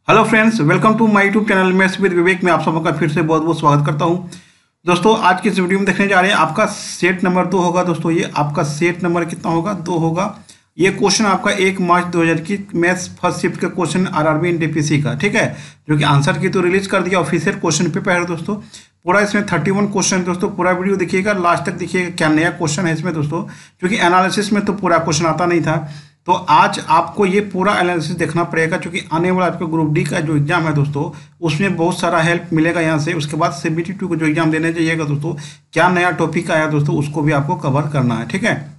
Hello friends, welcome to my YouTube channel maths with Vivek में आप सबका फिर से बहुत बहुत स्वागत करता हूं। दोस्तों, आज की इस वीडियो में देखने जा रहे हैं आपका सेट नंबर 2 होगा। दोस्तों, ये आपका सेट नंबर कितना होगा? 2 होगा। ये क्वेश्चन आपका 1 मार्च 2000 की मैथ्स फर्स्ट शिफ्ट का क्वेश्चन आरआरबी एनटीपीसी का, ठीक है, जो कि आंसर की तो रिलीज कर दिया, ऑफिशियल क्वेश्चन पेपर है दोस्तों। पूरा इसमें 31 क्वेश्चन है दोस्तों। पूरा वीडियो देखिएगा, लास्ट तक देखिएगा क्या नया क्वेश्चन है इसमें दोस्तों, क्योंकि एनालिसिस में तो पूरा क्वेश्चन आता नहीं था। तो आज आपको ये पूरा एनालिसिस देखना पड़ेगा, क्योंकि आने वाला आपका ग्रुप डी का जो एग्जाम है दोस्तों, उसमें बहुत सारा हेल्प मिलेगा यहाँ से। उसके बाद CBT2 को जो एग्जाम देने जाइएगा दोस्तों, क्या नया टॉपिक आया दोस्तों, उसको भी आपको कवर करना है, ठीक है।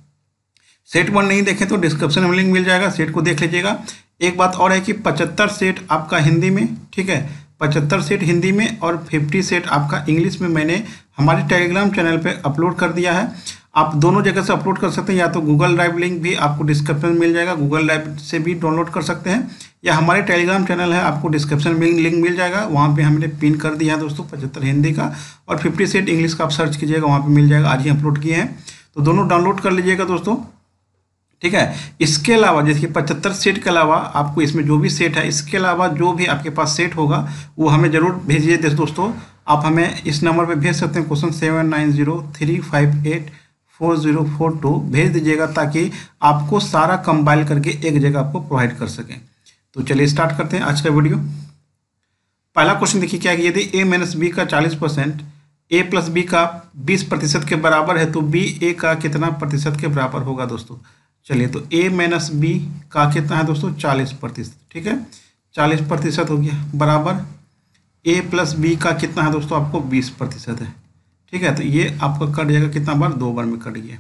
सेट 1 नहीं देखें तो डिस्क्रिप्शन में लिंक मिल जाएगा, सेट को देख लीजिएगा। एक बात और है कि 75 सेट आपका हिंदी में, ठीक है, 75 सेट हिंदी में और 50 सेट आपका इंग्लिश में मैंने हमारे टेलीग्राम चैनल पे अपलोड कर दिया है। आप दोनों जगह से अपलोड कर सकते हैं, या तो गूगल ड्राइव लिंक भी आपको डिस्क्रिप्शन में मिल जाएगा, गूगल ड्राइव से भी डाउनलोड कर सकते हैं, या हमारे टेलीग्राम चैनल है, आपको डिस्क्रिप्शन में लिंक मिल जाएगा, वहाँ पे हमने पिन कर दिया है दोस्तों 75 हिंदी का, और 50 सेट इंग्लिश का आप सर्च कीजिएगा, वहाँ पे मिल जाएगा। आज ही अपलोड किए हैं, तो दोनों डाउनलोड कर लीजिएगा दोस्तों, ठीक है। इसके अलावा जैसे 75 सेट के अलावा आपको इसमें जो भी सेट है, इसके अलावा जो भी आपके पास सेट होगा वो हमें जरूर भेजिए दोस्तों। आप हमें इस नंबर पे भेज सकते हैं, क्वेश्चन 7903584042 भेज दीजिएगा, ताकि आपको सारा कंपाइल करके एक जगह आपको प्रोवाइड कर सकें। तो चलिए स्टार्ट करते हैं आज का वीडियो। पहला क्वेश्चन देखिए क्या है, यदि a-b का 40% a+b का 20% के बराबर है, तो b a का कितना प्रतिशत के बराबर होगा दोस्तों। चलिए, तो a-b का कितना है दोस्तों? 40%, ठीक है, 40% हो गया, बराबर a+b का कितना है दोस्तों? आपको 20% है, ठीक है। तो ये आपका कट जाएगा कितना बार? 2 बार में कट गया।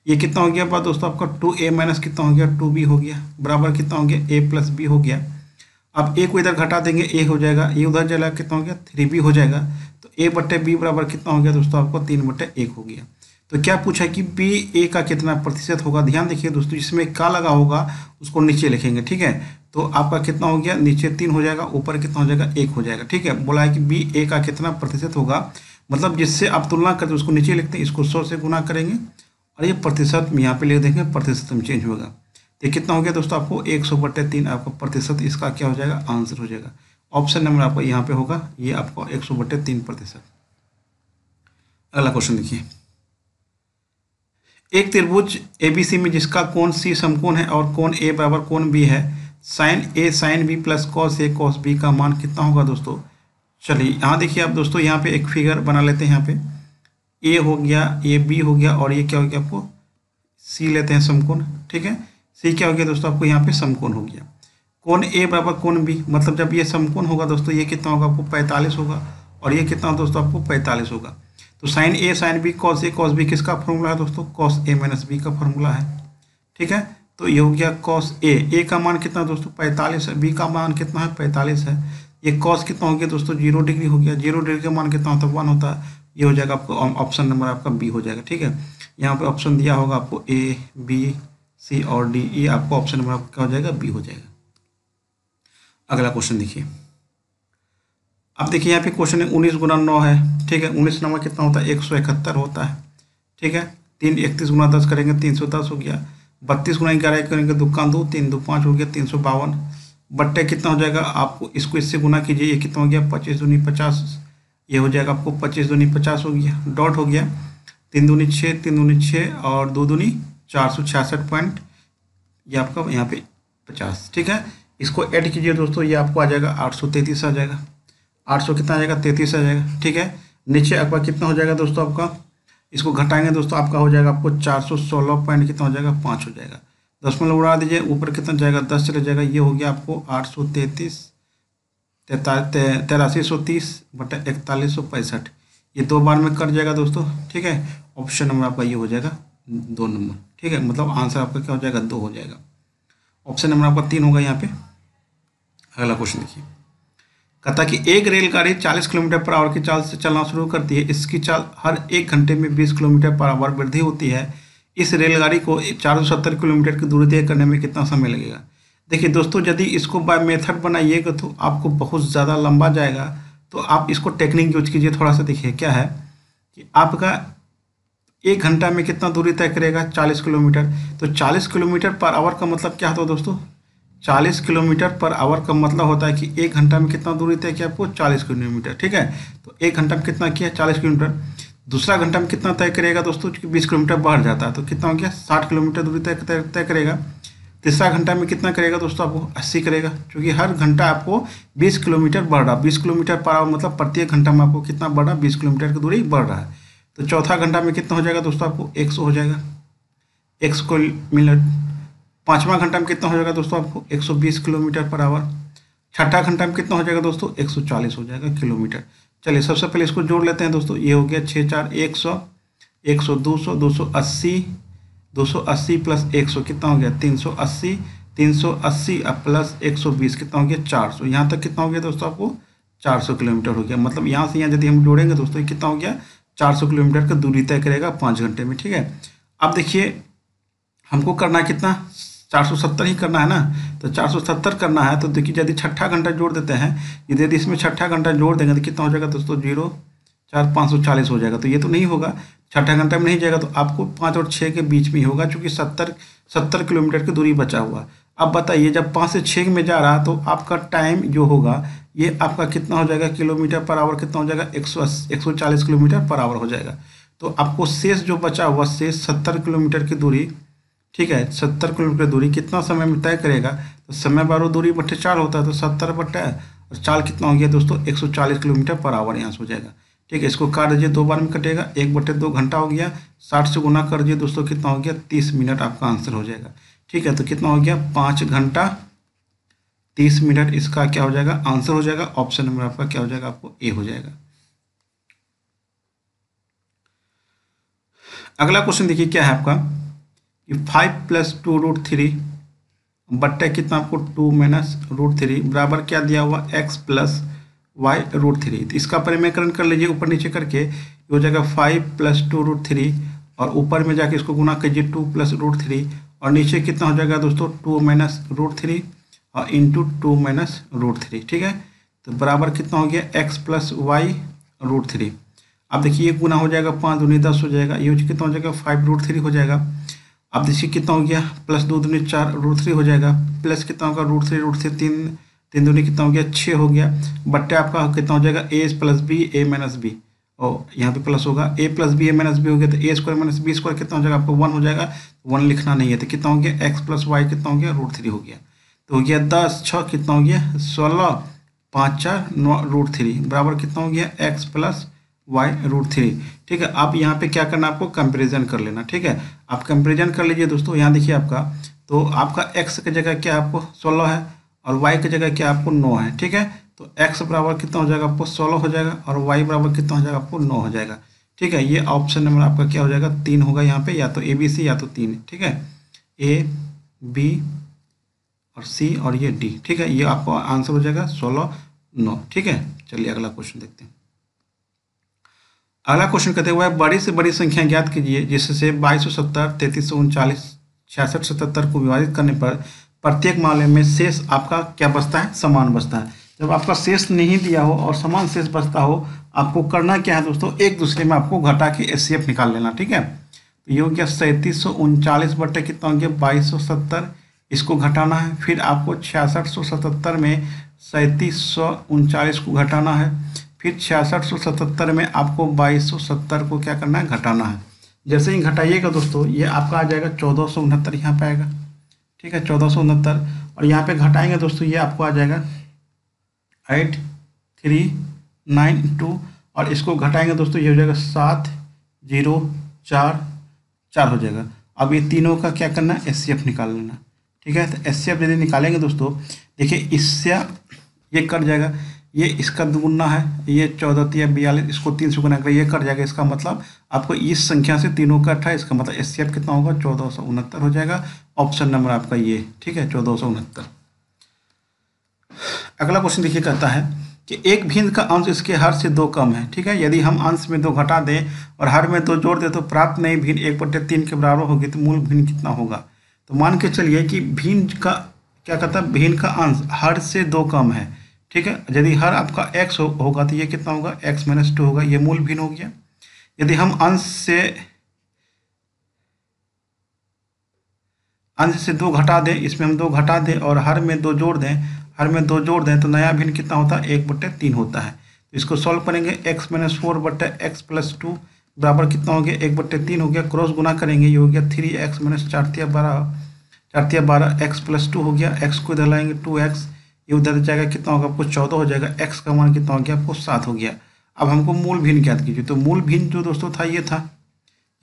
ये कितना हो गया बात दोस्तों? आपका 2a- कितना हो गया? 2b हो गया, बराबर कितना हो गया? a+b हो गया। अब a को इधर घटा देंगे, a हो जाएगा, ये उधर चला कितना हो गया? 3b हो जाएगा। तो a/b बराबर कितना हो गया दोस्तों? आपको 3/1 हो गया। तो क्या पूछा कि b a का कितना प्रतिशत होगा? ध्यान देखिए दोस्तों, जिसमें का लगा होगा उसको नीचे लिखेंगे, ठीक है। तो आपका कितना हो गया? नीचे 3 हो जाएगा, ऊपर कितना हो जाएगा? 1 हो जाएगा, ठीक है। बोला है कि b a का कितना प्रतिशत होगा, मतलब जिससे आप तुलना करते उसको नीचे लिखते हैं, इसको 100 से गुना करेंगे और ये प्रतिशत में यहाँ पे लिख देंगे, प्रतिशत में चेंज होगा। तो कितना हो गया दोस्तों? आपको 100/3 आपका प्रतिशत इसका क्या हो जाएगा? आंसर हो जाएगा। ऑप्शन नंबर आपका यहाँ पे होगा, ये आपको 100/3%। अगला क्वेश्चन देखिए, एक त्रिभुज ABC में जिसका कोण C समकोण है और कोण A बराबर कोण B है, sin A sin B plus cos A cos B का मान कितना होगा दोस्तों। चलिए, यहाँ देखिए आप दोस्तों, यहाँ पे एक फिगर बना लेते हैं। यहाँ पे A हो गया, ये B हो गया, और ये क्या हो गया? आपको C लेते हैं, समकोण, ठीक है। C क्या हो गया दोस्तों? आपको यहाँ पे समकोण हो गया। कोण A बराबर कोण B, मतलब जब ये समकोण होगा दोस्तों, ये कितना होगा? आपको 45 होगा, और ये कितना दोस्तों? आपको 45 होगा। तो sin A sin B cos A cos B किसका फॉर्मूला है दोस्तों? cos A-B का फॉर्मूला है, ठीक है। तो ये हो गया cos A का मान कितना दोस्तों? 45 है, B का मान कितना है? 45 है। ये cos कितना हो गया दोस्तों? 0 डिग्री हो गया। 0 डिग्री का मान कितना होता है? 1 होता है। ये हो जाएगा आपको ऑप्शन नंबर आपका B हो जाएगा, ठीक है। यहाँ पे ऑप्शन दिया होगा आपको A B C और D, ये आपको ऑप्शन नंबर आपका क्या हो जाएगा? B हो जाएगा। अगला क्वेश्चन देखिए, अब देखिए यहाँ पे क्वेश्चन है 19 गुना 9 है, ठीक है। 19 नंबर कितना होता है? 171 होता है, ठीक है। 3 31 गुना 10 करेंगे 310 हो गया। 32 गुना 11 करेंगे 2 का 2, 3 2 5 हो गया 352 बट्टे कितना हो जाएगा? आपको इसको इससे गुना कीजिए, ये कितना हो गया? 25 दूनी 50, ये हो जाएगा आपको 25 दूनी 50 हो गया, डॉट हो गया। 3 दूनी 6, 3 दूनी 6 और 2 दूनी 466 पॉइंट, ये आपका यहाँ पे 50, ठीक है। इसको ऐड कीजिए दोस्तों, ये आपको आ जाएगा 833 आ जाएगा। 800 कितना आ जाएगा? 33 आ जाएगा, ठीक है। नीचे आपका कितना हो जाएगा दोस्तों? आपका इसको घटाएंगे दोस्तों, आपका हो जाएगा आपको 416 पॉइंट कितना हो जाएगा? 5 हो जाएगा। 10 उड़ा दीजिए, ऊपर कितना जाएगा? 10 चले जाएगा। ये हो गया आपको 833 8330/4165, ये 2 बार में कट जाएगा दोस्तों, ठीक है। ऑप्शन नंबर आपका ये हो जाएगा 2 नंबर, ठीक है। मतलब आंसर आपका क्या हो जाएगा? 2 हो जाएगा। ऑप्शन नंबर आपका 3 होगा यहाँ पे। अगला क्वेश्चन देखिए, कहता कि एक रेलगाड़ी 40 किलोमीटर पर आवर की चाल से चलना शुरू करती है। इसकी चाल हर 1 घंटे में 20 किलोमीटर पर आवर वृद्धि होती है। इस रेलगाड़ी को 470 किलोमीटर की दूरी तय करने में कितना समय लगेगा? देखिए दोस्तों, यदि इसको बाय मेथड बनाइएगा तो आपको बहुत ज़्यादा लंबा जाएगा, तो आप इसको टेक्निक यूज कीजिए थोड़ा सा। देखिए क्या है कि आपका 1 घंटा में कितना दूरी तय करेगा? 40 किलोमीटर। तो 40 किलोमीटर पर आवर का मतलब क्या होता है दोस्तों? 40 किलोमीटर पर आवर का मतलब होता है कि 1 घंटा में कितना दूरी तय किया आपको 40 किलोमीटर, ठीक है। तो 1 घंटा में कितना किया 40 किलोमीटर। दूसरा घंटा में कितना तय करेगा दोस्तों, क्योंकि 20 किलोमीटर बढ़ जाता है तो कितना हो गया 60 किलोमीटर दूरी तय करेगा। तीसरा घंटा में कितना करेगा दोस्तों आपको 80 करेगा, क्योंकि हर घंटा आपको 20 किलोमीटर बढ़ रहा, 20 किलोमीटर पर आवर मतलब प्रत्येक घंटा में आपको कितना बढ़ रहा 20 किलोमीटर की दूरी बढ़ रहा है। तो चौथा घंटा में कितना हो जाएगा दोस्तों आपको 100 हो जाएगा 100 मिनट। पाँचवा घंटा में कितना हो जाएगा दोस्तों आपको 120 किलोमीटर पर आवर। छठा घंटा में कितना हो जाएगा दोस्तों 140 हो जाएगा किलोमीटर। चलिए सबसे पहले इसको जोड़ लेते हैं दोस्तों, ये हो गया 6 4 100, 100 200, 280, 280 प्लस 100 कितना हो गया 380, 380 प्लस 120 कितना हो गया 400। यहाँ तक कितना हो गया दोस्तों आपको 400 किलोमीटर हो गया। मतलब यहाँ से यहाँ यदि हम जोड़ेंगे दोस्तों ये कितना हो गया 400 किलोमीटर का दूरी तय करेगा 5 घंटे में, ठीक है। अब देखिए हमको करना है कितना 470 ही करना है ना, तो 470 करना है तो देखिए यदि छठा घंटा जोड़ देते हैं, यदि इसमें छठा घंटा जोड़ देंगे तो कितना हो जाएगा दोस्तों 0 4 540 हो जाएगा। तो ये तो नहीं होगा, छठा घंटा में नहीं जाएगा, तो आपको 5 और 6 के बीच में ही होगा, चूँकि 70 किलोमीटर की दूरी बचा हुआ। अब बताइए जब 5 से 6 में जा रहा तो आपका टाइम जो होगा ये आपका कितना हो जाएगा किलोमीटर पर आवर कितना हो जाएगा 140 किलोमीटर पर आवर हो जाएगा। तो आपको शेष जो बचा हुआ शेष 70 किलोमीटर की दूरी, ठीक है 70 किलोमीटर दूरी कितना समय में तय करेगा, तो समय बारो दूरी बट्टे 4 होता है, तो 70 बट्टा और 4 कितना हो गया दोस्तों 140 किलोमीटर पर आवर यहाँ से हो जाएगा, ठीक है। इसको काट दीजिए 2 बार में कटेगा, 1/2 घंटा हो गया, 60 से गुना कर दीजिए दोस्तों कितना हो गया 30 मिनट आपका आंसर हो जाएगा, ठीक है। तो कितना हो गया 5 घंटा 30 मिनट इसका क्या हो जाएगा आंसर हो जाएगा। ऑप्शन नंबर आपका क्या हो जाएगा आपको ए हो जाएगा। अगला क्वेश्चन देखिए क्या है आपका, 5 + 2√3 बट्टे कितना आपको 2 - √3 बराबर क्या दिया हुआ x + y√3। तो इसका परिमेयकरण कर लीजिए ऊपर नीचे करके, ये हो जाएगा 5 + 2√3 और ऊपर में जाके इसको गुना कीजिए 2 + √3 और नीचे कितना हो जाएगा दोस्तों 2 - √3 और इंटू 2 - √3, ठीक है। तो बराबर कितना हो गया x + y√3। अब देखिए ये गुना हो जाएगा 5 दूनी 10 हो जाएगा, ये कितना हो जाएगा 5√3 हो जाएगा। अब देखिए कितना हो गया प्लस 2 दूनी 4 √3 हो जाएगा, प्लस कितना होगा √3 3 दूनी कितना हो गया 6 हो गया, बट्टे आपका कितना हो जाएगा a + b a - b और यहाँ पे प्लस होगा a + b a - b हो गया, तो a² - b² कितना हो जाएगा आपको 1 हो जाएगा, 1 लिखना नहीं है, तो कितना हो गया x + y कितना हो गया √3 हो गया। तो हो गया 10 6 कितना हो गया 16 5 4 9 √3 बराबर कितना हो गया x + y√3, ठीक है। अब यहाँ पे क्या करना आपको कंपैरिजन कर लेना, ठीक है। आप कंपैरिजन कर लीजिए दोस्तों, यहाँ देखिए आपका तो आपका x की जगह क्या आपको 16 है और y की जगह क्या आपको 9 है, ठीक है। तो x बराबर कितना हो जाएगा आपको 16 हो जाएगा और y बराबर कितना हो जाएगा आपको 9 हो जाएगा, ठीक है। ये ऑप्शन नंबर आपका क्या हो जाएगा 3 होगा यहाँ पे, या तो A B C या तो 3, ठीक है A B और C और ये D, ठीक है। ये आपका आंसर हो जाएगा 16 9, ठीक है। चलिए अगला क्वेश्चन देखते हैं। अगला क्वेश्चन कहते हुए बड़ी से बड़ी संख्या ज्ञात कीजिए जिससे 2270 3339 66 77 को विभाजित करने पर प्रत्येक मामले में शेष आपका क्या बचता है समान बचता है। जब आपका शेष नहीं दिया हो और समान शेष बचता हो आपको करना क्या है दोस्तों, एक दूसरे में आपको घटा के HCF निकाल लेना, ठीक है। तो ये हो गया 3739 बट्टे कितना हो गया 2270, इसको घटाना है, फिर आपको 6677 में 3739 को घटाना है, फिर 6677 में आपको 2270 को क्या करना है घटाना है। जैसे ही घटाइएगा दोस्तों ये आपका आ जाएगा 1469 यहाँ पे आएगा, ठीक है 1469 और यहाँ पे घटाएंगे दोस्तों ये आपको आ जाएगा 8392 और इसको घटाएंगे दोस्तों ये हो जाएगा 7044 हो जाएगा। अब ये तीनों का क्या करना है HCF निकाल लेना, ठीक है। तो HCF यदि निकालेंगे दोस्तों देखिए इससे ये कट जाएगा, ये इसका दुगुना है, ये 14 या 42 इसको 3 से गुना कर ये कट जाएगा, इसका मतलब आपको इस संख्या से तीनों का अट्ठा, इसका मतलब HCF कितना होगा 1469 हो जाएगा। ऑप्शन नंबर आपका ये, ठीक है 1469। अगला क्वेश्चन देखिए कहता है कि एक भिन्न का अंश इसके हर से 2 कम है, ठीक है। यदि हम अंश में 2 घटा दें और हर में 2 जोड़ दें तो प्राप्त नई भिन्न 1/3 के बराबर होगी, तो मूल भिन्न कितना होगा। तो मान के चलिए कि भिन्न का क्या कहता है भिन्न का अंश हर से 2 कम है, ठीक है। यदि हर आपका x होगा तो ये कितना होगा x - 2 होगा, ये मूल भिन्न हो गया। यदि हम अंश से अंश से 2 घटा दें, इसमें हम 2 घटा दें और हर में 2 जोड़ दें, हर में 2 जोड़ दें तो नया भिन्न कितना होता है, 1/3 होता है। तो इसको सॉल्व करेंगे, x - 4/x+2 बराबर कितना हो गया, 1/3 हो गया। क्रॉस गुना करेंगे, ये हो गया 3x - 4×12 x+2 हो गया। x को इधर लाएंगे 2x, ये उधर जाएगा, कितना होगा आपको 14 हो जाएगा। x का मान कितना हो गया आपको 7 हो गया। अब हमको मूल भिन्न ज्ञात कीजिए। तो मूल भिन्न जो दोस्तों था ये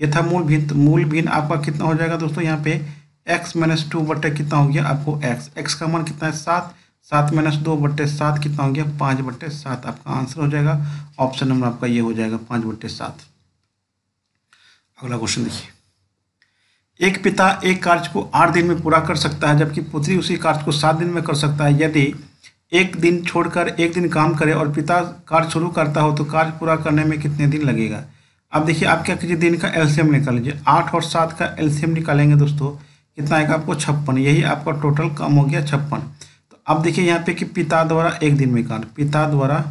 था मूल भिन्न। तो मूल भिन्न आपका कितना हो जाएगा दोस्तों, यहाँ पे x - 2 बटे कितना हो गया आपको x का मान कितना है 7, 7 - 2/7 कितना हो गया 5/7। आपका आंसर हो जाएगा, ऑप्शन नंबर आपका ये हो जाएगा 5/7। अगला क्वेश्चन देखिए, एक पिता एक कार्य को 8 दिन में पूरा कर सकता है जबकि पुत्री उसी कार्य को 7 दिन में कर सकता है। यदि एक दिन छोड़कर एक दिन काम करे और पिता कार्य शुरू करता हो तो कार्य पूरा करने में कितने दिन लगेगा। अब देखिए, आप क्या कीजिए, दिन का एलसीएम निकाल लीजिए। 8 और 7 का एलसीएम निकालेंगे दोस्तों, कितना आएगा आपको 56। यही आपका टोटल काम हो गया 56। तो अब देखिए यहाँ पे कि पिता द्वारा एक दिन में कार्य, पिता द्वारा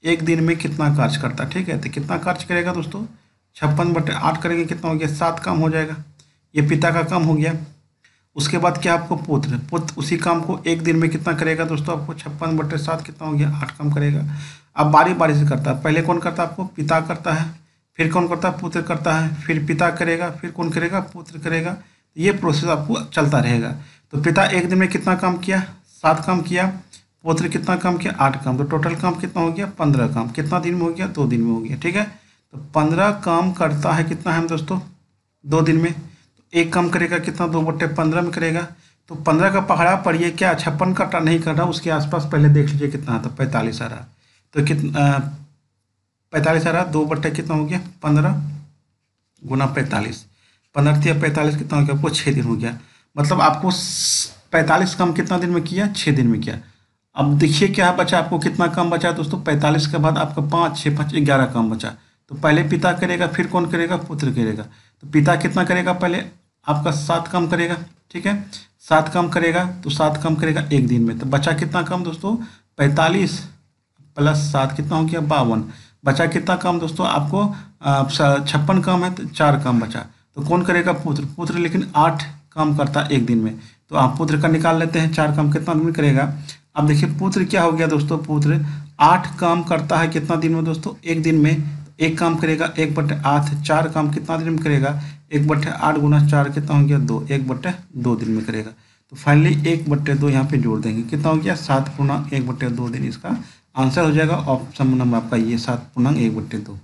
एक दिन में कितना कार्य करता है, ठीक है। तो कितना कार्य करेगा दोस्तों, 56/8 करेंगे, कितना हो गया 7 काम हो जाएगा। ये पिता का काम हो गया। उसके बाद क्या आपको पुत्र उसी काम को एक दिन में कितना करेगा दोस्तों, आपको 56/7 कितना हो गया 8 काम करेगा। अब बारी बारी से करता है, पहले कौन करता है आपको पिता करता है, फिर कौन करता है पुत्र करता है, फिर पिता करेगा, फिर कौन करेगा पुत्र करेगा। ये प्रोसेस आपको चलता रहेगा। तो पिता एक दिन में कितना काम किया 7 काम किया, पुत्र कितना काम किया 8 काम। तो टोटल काम कितना हो गया 15 काम। कितना दिन में हो गया 2 दिन में हो गया, ठीक है। तो 15 काम करता है, कितना है दोस्तों 2 दिन में। तो एक काम करेगा कितना 2/15 में करेगा। तो 15 का पहाड़ा पढ़िए, क्या 56 का नहीं कर रहा, उसके आसपास पहले देख लीजिए कितना आता, 45 आ रहा। तो कितना 45 आ रहा, 2 कितना हो गया 15 गुना 45, 15 45 कितना हो गया आपको 6 दिन हो गया। मतलब आपको 45 काम कितना दिन में किया 6 दिन में किया। अब देखिए क्या बचा आपको, कितना काम बचा दोस्तों 45 के बाद आपका 5 6 5 11 काम बचा। तो पहले पिता करेगा, फिर कौन करेगा पुत्र करेगा। तो पिता कितना करेगा, पहले आपका 7 काम करेगा, ठीक है 7 काम करेगा। तो 7 काम करेगा एक दिन में। तो बचा कितना काम दोस्तों 45 + 7 कितना हो गया 52। बचा कितना काम दोस्तों आपको 56 काम है, तो 4 काम बचा। तो कौन करेगा पुत्र लेकिन 8 काम करता है एक दिन में। तो आप पुत्र का निकाल लेते हैं, 4 काम कितना दिन में करेगा। अब देखिए पुत्र क्या हो गया दोस्तों, पुत्र 8 काम करता है कितना दिन में दोस्तों, एक दिन में। एक काम करेगा 1/8, 4 काम कितना दिन में करेगा 1/8 गुना 4 कितना हो गया 2, 1/2 दिन में करेगा। तो फाइनली 1/2 यहाँ पे जोड़ देंगे, कितना हो गया 7 गुना 1/2 दिन। इसका आंसर हो जाएगा ऑप्शन नंबर आपका ये 7 गुना 1/2।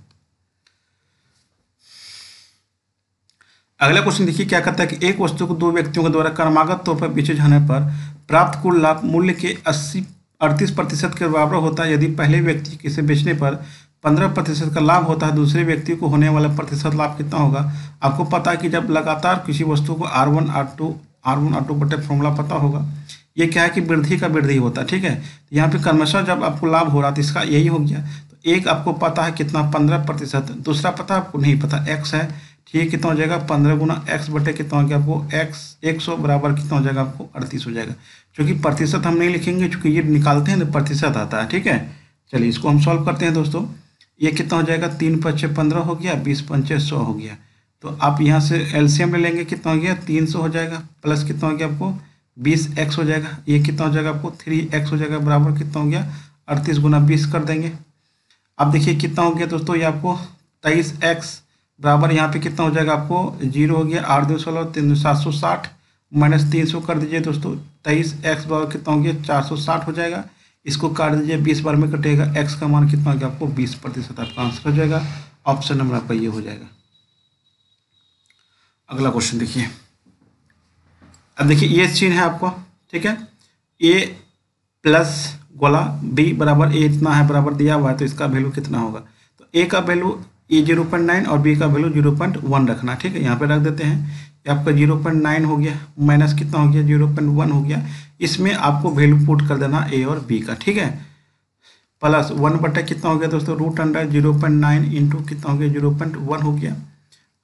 अगला क्वेश्चन देखिए क्या कहता है कि एक वस्तु को 2 व्यक्तियों के द्वारा क्रमागत तौर पर बेचे जाने पर प्राप्त कुल लाभ मूल्य के 38% के बराबर होता है। यदि पहले व्यक्ति इसे बेचने पर 15% का लाभ होता है, दूसरे व्यक्ति को होने वाला प्रतिशत लाभ कितना होगा। आपको पता है कि जब लगातार किसी वस्तु को R1 R2 बटे फॉर्मूला पता होगा, ये क्या है कि वृद्धि का वृद्धि होता है, ठीक है। तो यहाँ पे क्रमशः जब आपको लाभ हो रहा तो इसका यही हो गया। तो एक आपको पता है कितना 15%, दूसरा पता आपको नहीं पता x है, ठीक। कितना हो जाएगा 15 गुना x बटे कितना हो गया आपको x 100 बराबर कितना हो जाएगा आपको 38 हो जाएगा। क्योंकि प्रतिशत हम नहीं लिखेंगे, क्योंकि ये निकालते हैं तो प्रतिशत आता है, ठीक है। चलिए इसको हम सॉल्व करते हैं दोस्तों। ये कितना हो जाएगा 3 × 5 = 15 हो गया, 20 × 5 = 100 हो गया। तो आप यहाँ से एलसीएम ले लेंगे, कितना हो गया 300 हो जाएगा, प्लस कितना हो गया आपको 20x हो जाएगा। ये कितना हो जाएगा आपको 3x हो जाएगा, बराबर कितना हो गया 38 गुना 20 कर देंगे। अब देखिए कितना हो गया दोस्तों, ये आपको 23x बराबर यहाँ पे कितना हो जाएगा आपको 0 हो गया, 8 2 16 3 760 माइनस 300 कर दीजिए दोस्तों। 23x बराबर कितना हो गया 460 हो जाएगा। इसको काट दीजिए, 20 बार में कटेगा, x का मान कितना हो गया आपको 20%। आपका आंसर हो जाएगा, ऑप्शन नंबर आपका ये हो जाएगा। अगला क्वेश्चन देखिए। अब देखिए ये चिन्ह है आपको, ठीक है, a प्लस गोला b बराबर a इतना है बराबर दिया हुआ है, तो इसका वैल्यू कितना होगा। तो a का वैल्यू 0.9 और b का वैल्यू 0.1 रखना, ठीक है। यहाँ पे रख देते हैं, ये आपका 0.9 हो गया, माइनस कितना हो गया 0.1 हो गया। इसमें आपको वैल्यू पुट कर देना a और b का, ठीक है। प्लस 1 बटा कितना हो गया दोस्तों √0.9 इंटू कितना हो गया 0.1 हो गया,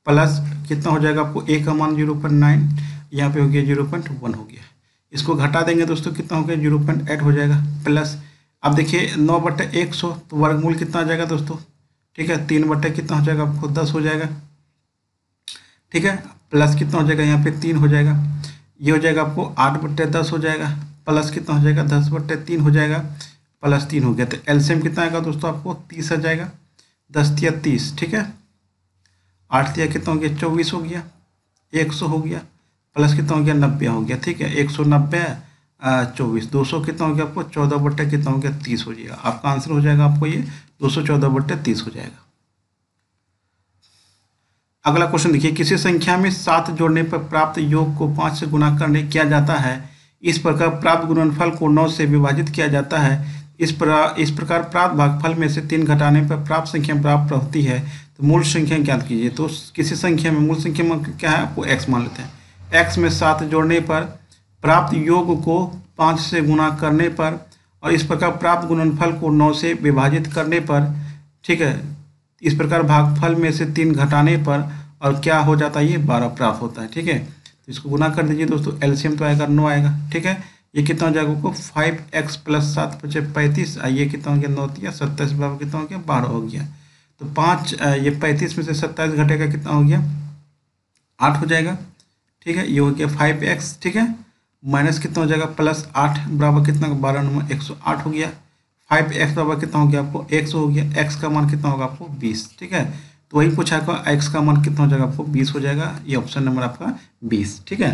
प्लस कितना हो जाएगा आपको a का मान 0.9, यहाँ पे हो गया 0.1 हो गया। इसको घटा देंगे दोस्तों, कितना हो गया 0.8 हो जाएगा। प्लस अब देखिए 9/100, तो वर्गमूल कितना आ जाएगा दोस्तों, ठीक है 3 बटे कितना हो जाएगा आपको 10 हो जाएगा। ठीक है। प्लस कितना हो जाएगा, यहाँ पे 3 हो जाएगा, ये हो जाएगा आपको 8/10 हो जाएगा, प्लस कितना हो जाएगा 10/3 हो जाएगा, प्लस 3 हो गया। तो एलसीएम कितना आएगा दोस्तों, आपको 30 आ जाएगा, 10 × 30, ठीक है। 8 × कितना हो गया 24 हो गया, 100 हो गया, प्लस कितना हो गया 90 हो गया, ठीक है। 190 24, 200 कितना हो गया आपको 14/, कितना हो गया 30 हो जाएगा। आपका आंसर हो जाएगा आपको ये 214/30 हो जाएगा। अगला क्वेश्चन देखिए, किसी संख्या में 7 जोड़ने पर प्राप्त योग को 5 से गुणा करने किया जाता है। इस प्रकार प्राप्त गुणनफल को 9 से विभाजित किया जाता है। इस प्रकार प्राप्त भागफल में से 3 घटाने पर प्राप्त संख्या प्राप्त होती है। तो मूल संख्या ज्ञात कीजिए। तो किसी संख्या में मूल संख्या में क्या है, आपको x मान लेते हैं। x में 7 जोड़ने पर प्राप्त योग को 5 से गुणा करने पर और इस प्रकार प्राप्त गुणनफल को 9 से विभाजित करने पर, ठीक है। इस प्रकार भागफल में से 3 घटाने पर और क्या हो जाता है, ये 12 प्राप्त होता है, ठीक है। तो इसको गुना कर दीजिए दोस्तों, एलसीएम तो आएगा 9 आएगा, ठीक है। ये कितना हो जाएगा आपको 5x + 7 = 35, ये कितना हो गया 9 × 27 बराबर कितना हो गया 12 हो गया। तो 5 ये 35 में से 27 घटेगा कितना हो गया 8 हो जाएगा, ठीक है। ये हो गया 5x, ठीक है, माइनस कितना हो जाएगा +8 बराबर कितना 12 × 108 हो गया। 5x बराबर कितना हो गया आपको 100 हो गया। x का मान कितना होगा आपको 20, ठीक है। तो वही पूछा है x का मान कितना हो जाएगा आपको 20 हो जाएगा। ये ऑप्शन नंबर आपका 20, ठीक है।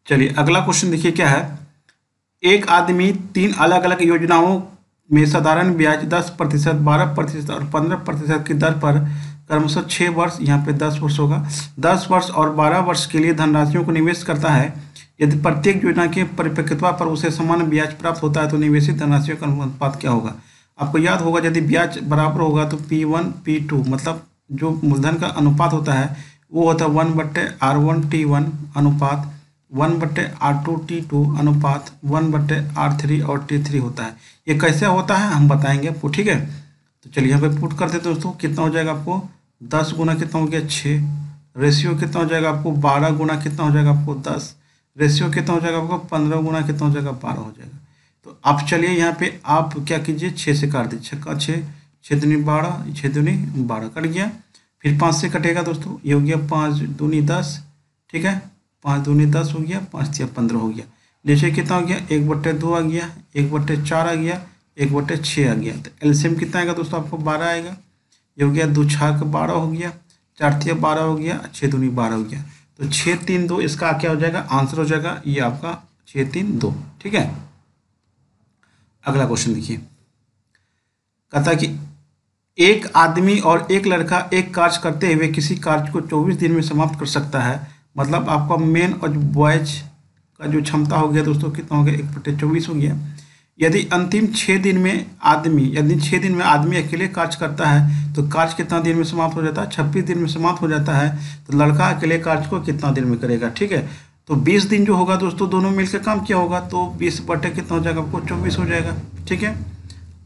चलिए अगला क्वेश्चन देखिए क्या है। एक आदमी 3 अलग अलग योजनाओं में साधारण ब्याज 10%, 12% और 15% की दर पर क्रमशः 6 वर्ष, यहाँ पे 10 वर्ष होगा, 10 वर्ष और 12 वर्ष के लिए धनराशियों को निवेश करता है। यदि प्रत्येक योजना के परिपक्वता पर उसे समान ब्याज प्राप्त होता है तो निवेशित धनराशियों का अनुपात क्या होगा। आपको याद होगा यदि ब्याज बराबर होगा तो P1 P2 मतलब जो मूलधन का अनुपात होता है वो होता है 1/R1T1 अनुपात 1/R2T2 अनुपात 1/R3 और T3 होता है। ये कैसे होता है हम बताएंगे आपको, ठीक है। तो चलिए यहाँ पे पुट करते दोस्तों, कितना हो जाएगा आपको 10 गुना कितना हो गया 6, रेशियो कितना हो जाएगा आपको 12 गुना कितना हो जाएगा आपको 10, रेशियो कितना हो जाएगा आपको 15 गुना कितना हो जाएगा 12 हो जाएगा। तो अब चलिए यहाँ पे आप क्या कीजिए 6 से काट दीजिए, 6 का 6, 6 दूनी 12, 6 दूनी 12 कट गया। फिर 5 से कटेगा दोस्तों, ये हो गया 5 दूनी 10, ठीक है, 5 दूनी 10 हो गया, 5 × 15 हो गया। नीचे कितना हो गया 1/2 आ गया, 1/4 आ गया, 1/6 आ गया। तो एलसीएम कितना आएगा दोस्तों आपको 12 आएगा। ये हो गया 2 × 6 = 12 हो गया, 4 × 12 हो गया, 6 दूनी 12 हो गया। तो 6 3 2 इसका क्या हो जाएगा आंसर हो जाएगा ये आपका 6 3 2, ठीक है। अगला क्वेश्चन देखिए, कहता कि एक आदमी और एक लड़का एक कार्य करते हुए किसी कार्य को 24 दिन में समाप्त कर सकता है। मतलब आपका मेन और बॉयज का जो क्षमता हो गया दोस्तों कितना हो गया 1/24 हो गया। यदि अंतिम 6 दिन में आदमी अकेले कार्य करता है तो कार्य कितना दिन में समाप्त हो जाता है 26 दिन में समाप्त हो जाता है। तो लड़का अकेले कार्य को कितना दिन में करेगा, ठीक है। तो 20 दिन जो होगा दोस्तों दोनों मिलकर काम किया होगा तो 20/, कितना हो जाएगा आपको 24 हो जाएगा, ठीक है।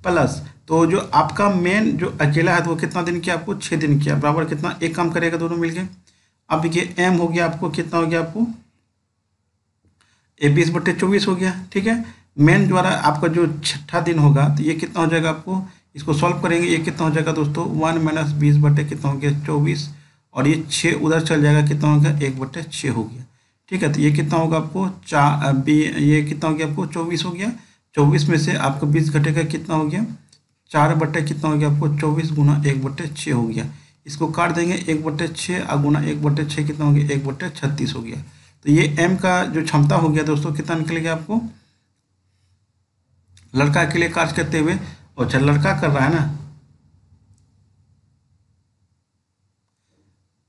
प्लस तो जो आपका मेन जो अकेला है तो वो कितना दिन किया आपको 6 दिन किया, बराबर कितना एक काम करेगा दोनों मिलके। अब ये एम हो गया आपको कितना हो गया आपको 20/24 हो गया, ठीक है। मेन द्वारा आपका जो 6ठा दिन होगा तो ये कितना हो जाएगा आपको, इसको सॉल्व करेंगे, ये कितना हो जाएगा दोस्तों 1 - 20/, कितना हो गया 24 और ये 6 उधर चल जाएगा, कितना हो गया 1/6 हो गया, ठीक है। तो ये कितना होगा आपको ये कितना हो गया आपको 24 हो गया। 24 में से आपको 20 घटेगा कितना हो गया 4/, कितना हो गया आपको 24 गुना 1/6 हो गया। इसको काट देंगे 1/6 और गुना 1/6 कितना हो गया 1/36 हो गया। तो ये एम का जो क्षमता हो गया दोस्तों कितना निकल गया आपको, लड़का के लिए कार्य करते हुए, अच्छा लड़का कर रहा है ना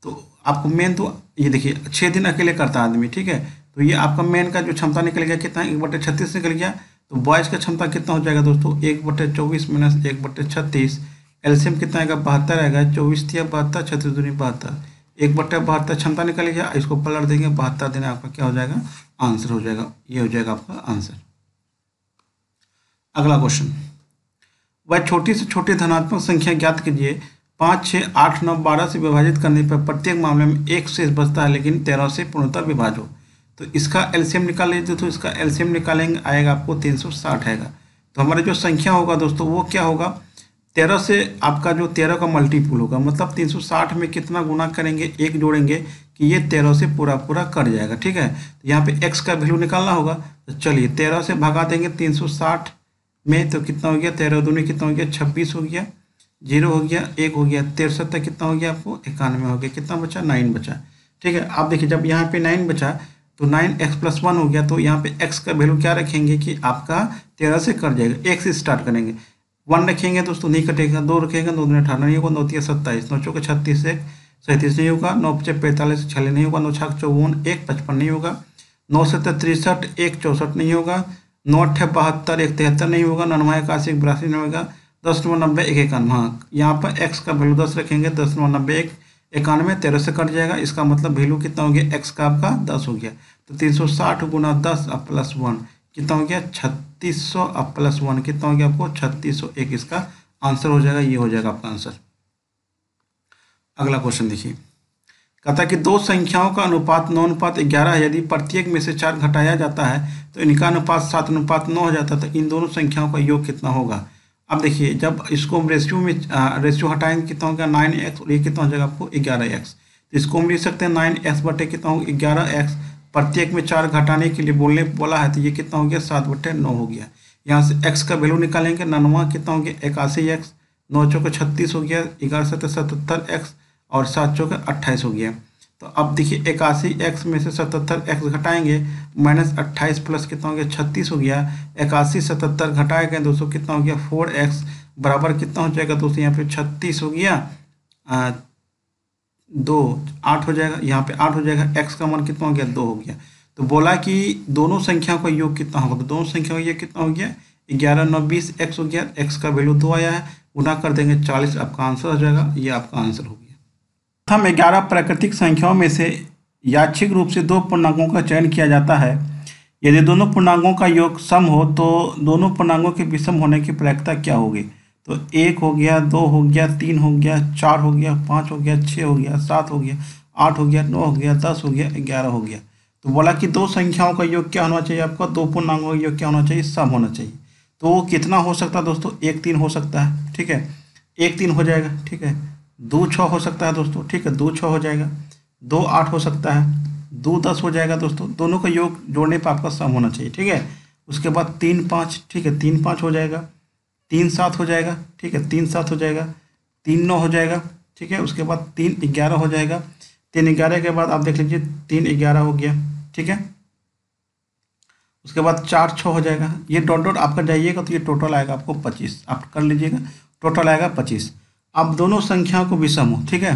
तो आपको मेन तो ये देखिए 6 दिन अकेले करता है आदमी, ठीक है। तो ये आपका मेन का जो क्षमता निकल गया कितना 1/36 निकल गया। तो बॉयज का क्षमता कितना हो जाएगा दोस्तों 1/24 - 1/36, एलसीएम कितना आएगा 72 आएगा, 24 × 72, 36 दूनी 72, 1/72 क्षमता निकल गया। इसको पलट देंगे 72 दिन आपका क्या हो जाएगा आंसर हो जाएगा, ये हो जाएगा आपका आंसर। अगला क्वेश्चन, वह छोटी से छोटी धनात्मक संख्या ज्ञात कीजिए 5 6 8 9 12 से विभाजित करने पर प्रत्येक मामले में 1 शेष बचता है लेकिन 13 से पूर्णतः विभाज्य हो। तो इसका एलसीएम निकाल लीजिए, तो इसका एलसीएम निकालेंगे आएगा आपको 360 आएगा। तो हमारा जो संख्या होगा दोस्तों वो क्या होगा, 13 से आपका जो 13 का मल्टीपुल होगा, मतलब 360 में कितना गुना करेंगे, एक जोड़ेंगे कि ये 13 से पूरा पूरा कट जाएगा। ठीक है, तो यहाँ पे x का वैल्यू निकालना होगा। तो चलिए 13 से भगा देंगे 360 में, तो कितना हो गया, 13 दूनी कितना हो गया, 26 हो गया, 0 हो गया, 1 हो गया, 63 तक कितना हो गया आपको, 91 हो गया, कितना बचा, 9 बचा। ठीक है, आप देखिए जब यहाँ पे 9 बचा तो 9x+1 हो गया, तो यहाँ पे x का वैल्यू क्या रखेंगे कि आपका 13 से कट जाएगा, 1 से स्टार्ट करेंगे, 1 रखेंगे दोस्तों नहीं कटेगा, 2 रखेंगे, 2 दूनी 18 नहीं होगा, 9 तिया 27, 9 चौके 36, 37 नहीं होगा, 9 पचे 45, 46 नहीं होगा, 9 छाक 54, 1 55 नहीं होगा, 9 सत्तर 63, 1 64 नहीं होगा, 9 अट्ठे 72, 1 73 नहीं होगा, 9 नवा 81, 1 82 नहीं होगा, 10 9 90, 1 91। हाँ, यहाँ पर x का वैल्यू 10 रखेंगे, 10 9 90, 1 91, 13 से कट जाएगा, इसका मतलब वैल्यू कितना हो गया, x का आपका 10 हो गया। तो 360 गुना 10 +1 कितना हो गया, 3600 +1 कितना हो गया आपको, 3601 इसका आंसर हो जाएगा, ये हो जाएगा आपका आंसर। अगला क्वेश्चन देखिए, कहता है कि दो संख्याओं का अनुपात 9:11 है, यदि प्रत्येक में से 4 घटाया जाता है तो इनका अनुपात 7:9 हो जाता है, तो इन दोनों संख्याओं का योग कितना होगा। अब देखिए जब इसको हम रेशियो हटाएंगे कितना होगा, 9x, और ये कितना हो जाएगा आपको 11x। तो इसको हम लिख सकते हैं 9x बटे कितना हो, 11x, प्रत्येक में 4 घटाने के लिए बोला है, तो ये कितना हो गया, 7/9 हो गया। यहाँ से x का वैल्यू निकालेंगे, 99 कितना हो गया, 81x, 9 चौके 36 हो गया, 11 सत्तर 77x, और 7 चौके 28 हो गया। तो अब देखिए 81x में से 77x घटाएंगे, -28 प्लस कितना हो गया, 36 हो गया, 81 77 घटाए गए दोस्तों, कितना हो गया, 4x बराबर कितना हो जाएगा दोस्तों, यहाँ पे 36 हो गया, 2 8 हो जाएगा, यहाँ पे 8 हो जाएगा, x का मान कितना हो गया, 2 हो गया। तो बोला कि दोनों संख्याओं का योग कितना होगा, तो दोनों संख्याओं का योग कितना हो गया, 11 9 20 x हो गया, x का वैल्यू 2 आया है, गुना कर देंगे 40, आपका आंसर हो जाएगा, ये आपका आंसर हो गया। प्रथम 11 प्राकृतिक संख्याओं में से यादृच्छिक रूप से 2 पूर्णांकों का चयन किया जाता है। यदि दोनों पूर्णांकों का योग सम हो तो दोनों पूर्णांकों के विषम होने की प्रायिकता क्या होगी। तो 1 हो गया, 2 हो गया, 3 हो गया, 4 हो गया, 5 हो गया, 6 हो गया, 7 हो गया, 8 हो गया, 9 हो गया, 10 हो गया, 11 हो गया। तो बोला कि दो संख्याओं का योग क्या होना चाहिए आपका, दो पूर्णांकों का योग क्या होना चाहिए, सम होना चाहिए। तो वो कितना हो सकता है दोस्तों, 1 3 हो सकता है, ठीक है, 1 3 हो जाएगा, ठीक है, 2 6 हो सकता है दोस्तों, ठीक है, 2 6 हो जाएगा, 2 8 हो सकता है, 2 10 हो जाएगा दोस्तों, दोनों का योग जोड़ने पर आपका सम होना चाहिए, ठीक है। उसके बाद 3 5, ठीक है, 3 5 हो जाएगा, 3 7 हो जाएगा, ठीक है, 3 7 हो जाएगा, 3 9 हो जाएगा, ठीक है। उसके बाद 3 11 हो जाएगा, 3 11 के बाद आप देख लीजिए 3 11 हो गया, ठीक है। उसके बाद 4 6 हो जाएगा, ये डॉट आपका जाइएगा तो ये टोटल आएगा आपको 25, आप कर लीजिएगा, टोटल आएगा 25। अब दोनों संख्याओं को विषम हो, ठीक है,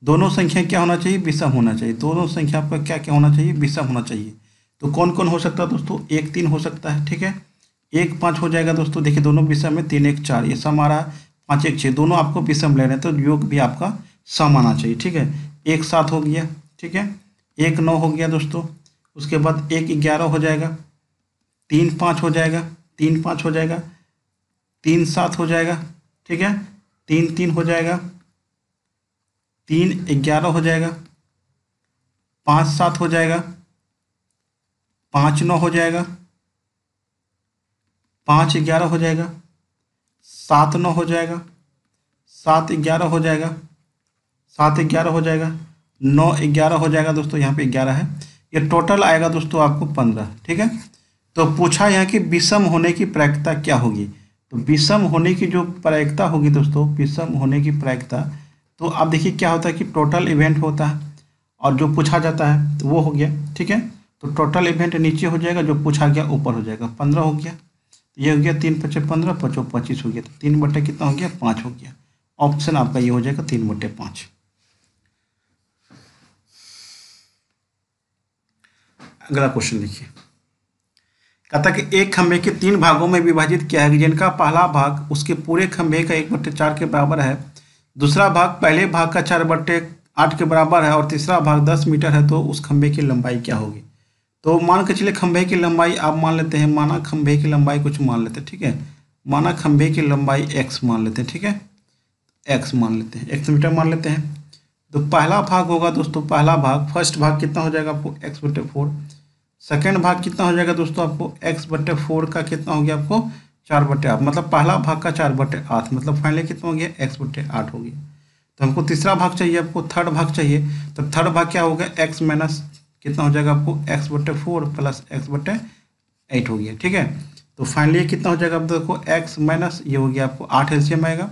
दोनों संख्या क्या होना चाहिए, विषम होना चाहिए, दोनों संख्या पर क्या क्या होना चाहिए, विषम होना चाहिए। तो कौन कौन हो सकता है दोस्तों, 1 3 हो सकता है, ठीक है, 1 5 हो जाएगा दोस्तों, देखिए दोनों विषम में, 3 1 4 ये सम आ रहा है, 5 1 6 दोनों आपको विषम ले रहे हैं, तो योग भी आपका सम आना चाहिए, ठीक है। 1 7 हो गया, ठीक है, 1 9 हो गया दोस्तों, उसके बाद 1 11 हो जाएगा, 3 5 हो जाएगा, 3 5 हो जाएगा, 3 7 हो जाएगा, ठीक है, 3 3 हो जाएगा, 3 11 हो जाएगा, 5 7 हो जाएगा, 5 9 हो जाएगा, 5 11 हो जाएगा, 7 9 हो जाएगा, 7 11 हो जाएगा, 7 11 हो जाएगा, 9 11 हो जाएगा दोस्तों, यहाँ पे 11 है, ये टोटल आएगा दोस्तों आपको 15, ठीक है। तो पूछा यहाँ कि विषम होने की प्रायिकता क्या होगी। तो विषम होने की जो प्रायिकता होगी दोस्तों, विषम होने की प्रायिकता, तो आप देखिए क्या होता है कि टोटल इवेंट होता है और जो पूछा जाता है तो वो हो गया, ठीक है। तो टोटल इवेंट नीचे हो जाएगा, जो पूछा गया ऊपर हो जाएगा, 15 हो गया, ये हो गया 3 5 15 5 25 हो गया, तो 3 बटे कितना हो गया, 5 हो गया। ऑप्शन आपका ये हो जाएगा 3 बटे 5। अगला क्वेश्चन देखिए, कहता कि एक खंभे के 3 भागों में विभाजित किया है, जिनका पहला भाग उसके पूरे खंभे का 1/4 के बराबर है, दूसरा भाग पहले भाग का 4/8 के बराबर है, और तीसरा भाग 10 मीटर है, तो उस खंभे की लंबाई क्या होगी। तो मान के चलिए खंभे की लंबाई आप मान लेते हैं, माना खंभे की लंबाई कुछ मान लेते हैं, ठीक है, माना खंभे की लंबाई x मान लेते हैं, ठीक है, x मान लेते हैं, x मीटर मान लेते हैं। तो पहला भाग होगा दोस्तों, पहला भाग फर्स्ट भाग कितना हो जाएगा आपको, x/4, सेकेंड भाग कितना हो जाएगा दोस्तों आपको x/4 का कितना हो गया आपको 4/8, मतलब पहला भाग का 4/8, मतलब फाइनली कितना हो गया x/8 हो गया। तो हमको तीसरा भाग चाहिए, आपको थर्ड भाग चाहिए। तो थर्ड भाग क्या होगा x माइनस कितना हो जाएगा आपको x/4 प्लस x/8 हो गया। ठीक है, तो फाइनली कितना हो जाएगा आप देखो x माइनस ये हो गया आपको 8 एलसीएम आएगा,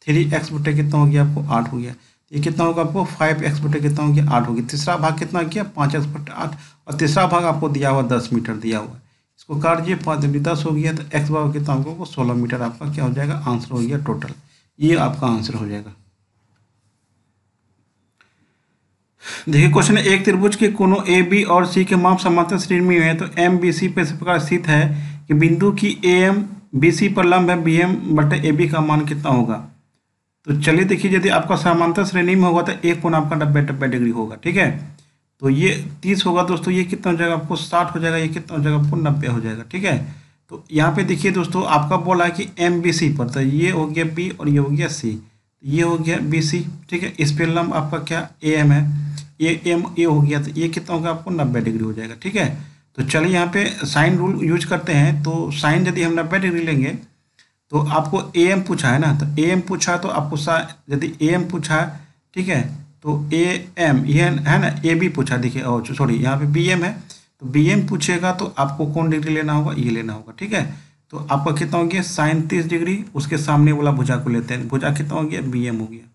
3x बटे कितना हो गया आपको 8 हो गया। ये कितना होगा आपको 5x बटे कितना हो गया 8 हो गया। तीसरा भाग कितना गया 5x/8, और तीसरा भाग आपको दिया हुआ 10 मीटर दिया हुआ है। इसको काट दिए 5 10 हो गया, तो x बराबर कितना होगा 16 मीटर आपका क्या हो जाएगा आंसर हो गया टोटल। ये आपका आंसर हो जाएगा। देखिए क्वेश्चन, एक त्रिभुज के कोनों ए बी और सी के माप समांतर श्रेणी में है, तो एम बी सी पर इस प्रकार स्थित है कि बिंदु की ए एम बी सी पर लंब है, बी एम बटे ए बी का मान कितना होगा। तो चलिए देखिए, यदि आपका समांतर श्रेणी में होगा तो एक कोण आपका 90 डिग्री होगा। ठीक है, तो ये 30 होगा दोस्तों, ये कितना हो जाएगा आपको 60 हो जाएगा, ये कितना हो जाएगा आपको 90 हो जाएगा। ठीक है, तो यहाँ पे देखिए दोस्तों आपका बोला है कि एम बी सी पर, तो ये हो गया बी और ये हो गया सी, ये हो गया बी सी। ठीक है, इस पे लंब आपका क्या ए एम है, ये एम ए हो गया, तो ये कितना होगा आपको 90 डिग्री हो जाएगा। ठीक है, तो चलिए यहाँ पे साइन रूल यूज करते हैं। तो साइन यदि हम 90 डिग्री लेंगे तो आपको ए एम पूछा है ना, तो ए एम पूछा तो आपको यदि ए एम पूछा है, ठीक है, तो ए एम ये है ना, ए बी पूछा, देखिए और सॉरी यहाँ पे बी एम है, तो बी एम पूछेगा तो आपको कौन डिग्री लेना होगा, ये लेना होगा। ठीक है, तो आपका कितना हो गया साइन 30 डिग्री, उसके सामने वाला भुजा को लेते हैं, भुजा कितना हो गया बी एम हो गया।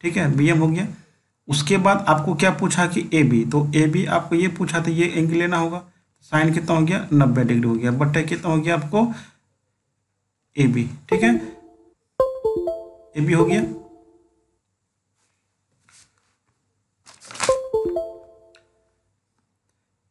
ठीक है, बी एम हो गया। उसके बाद आपको क्या पूछा कि ए बी, तो ए बी आपको ये पूछा तो ये एंगल लेना होगा, साइन कितना हो गया 90 डिग्री हो गया, बट्टे कितना हो गया आपको ए बी। ठीक है, ए बी हो गया।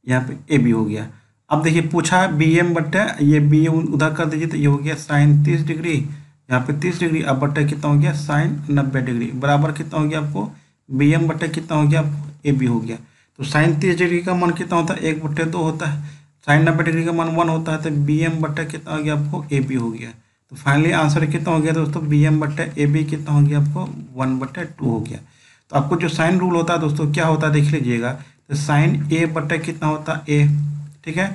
यहाँ पे ए बी हो गया। अब देखिए पूछा बी एम बट्टा, ये बी एम उधर कर दीजिए, तो ये हो गया साइन 30 डिग्री, यहाँ पे 30 डिग्री, अब बट्टा कितना हो गया साइन 90 डिग्री, बराबर कितना हो गया आपको बी एम बट्टा कितना हो गया आपको ए बी हो गया। तो साइन 30 डिग्री का मान कितना होता है 1/2 होता है, साइन 90 डिग्री का मान 1 होता है, तो बी एम बट्टा कितना हो गया आपको ए बी हो गया। तो फाइनली आंसर कितना हो गया दोस्तों बी एम बट्टा ए बी कितना हो गया आपको 1/2 हो गया। तो आपको जो साइन रूल होता है दोस्तों क्या होता है देख लीजिएगा, तो साइन ए बट्टा कितना होता है ए, ठीक है,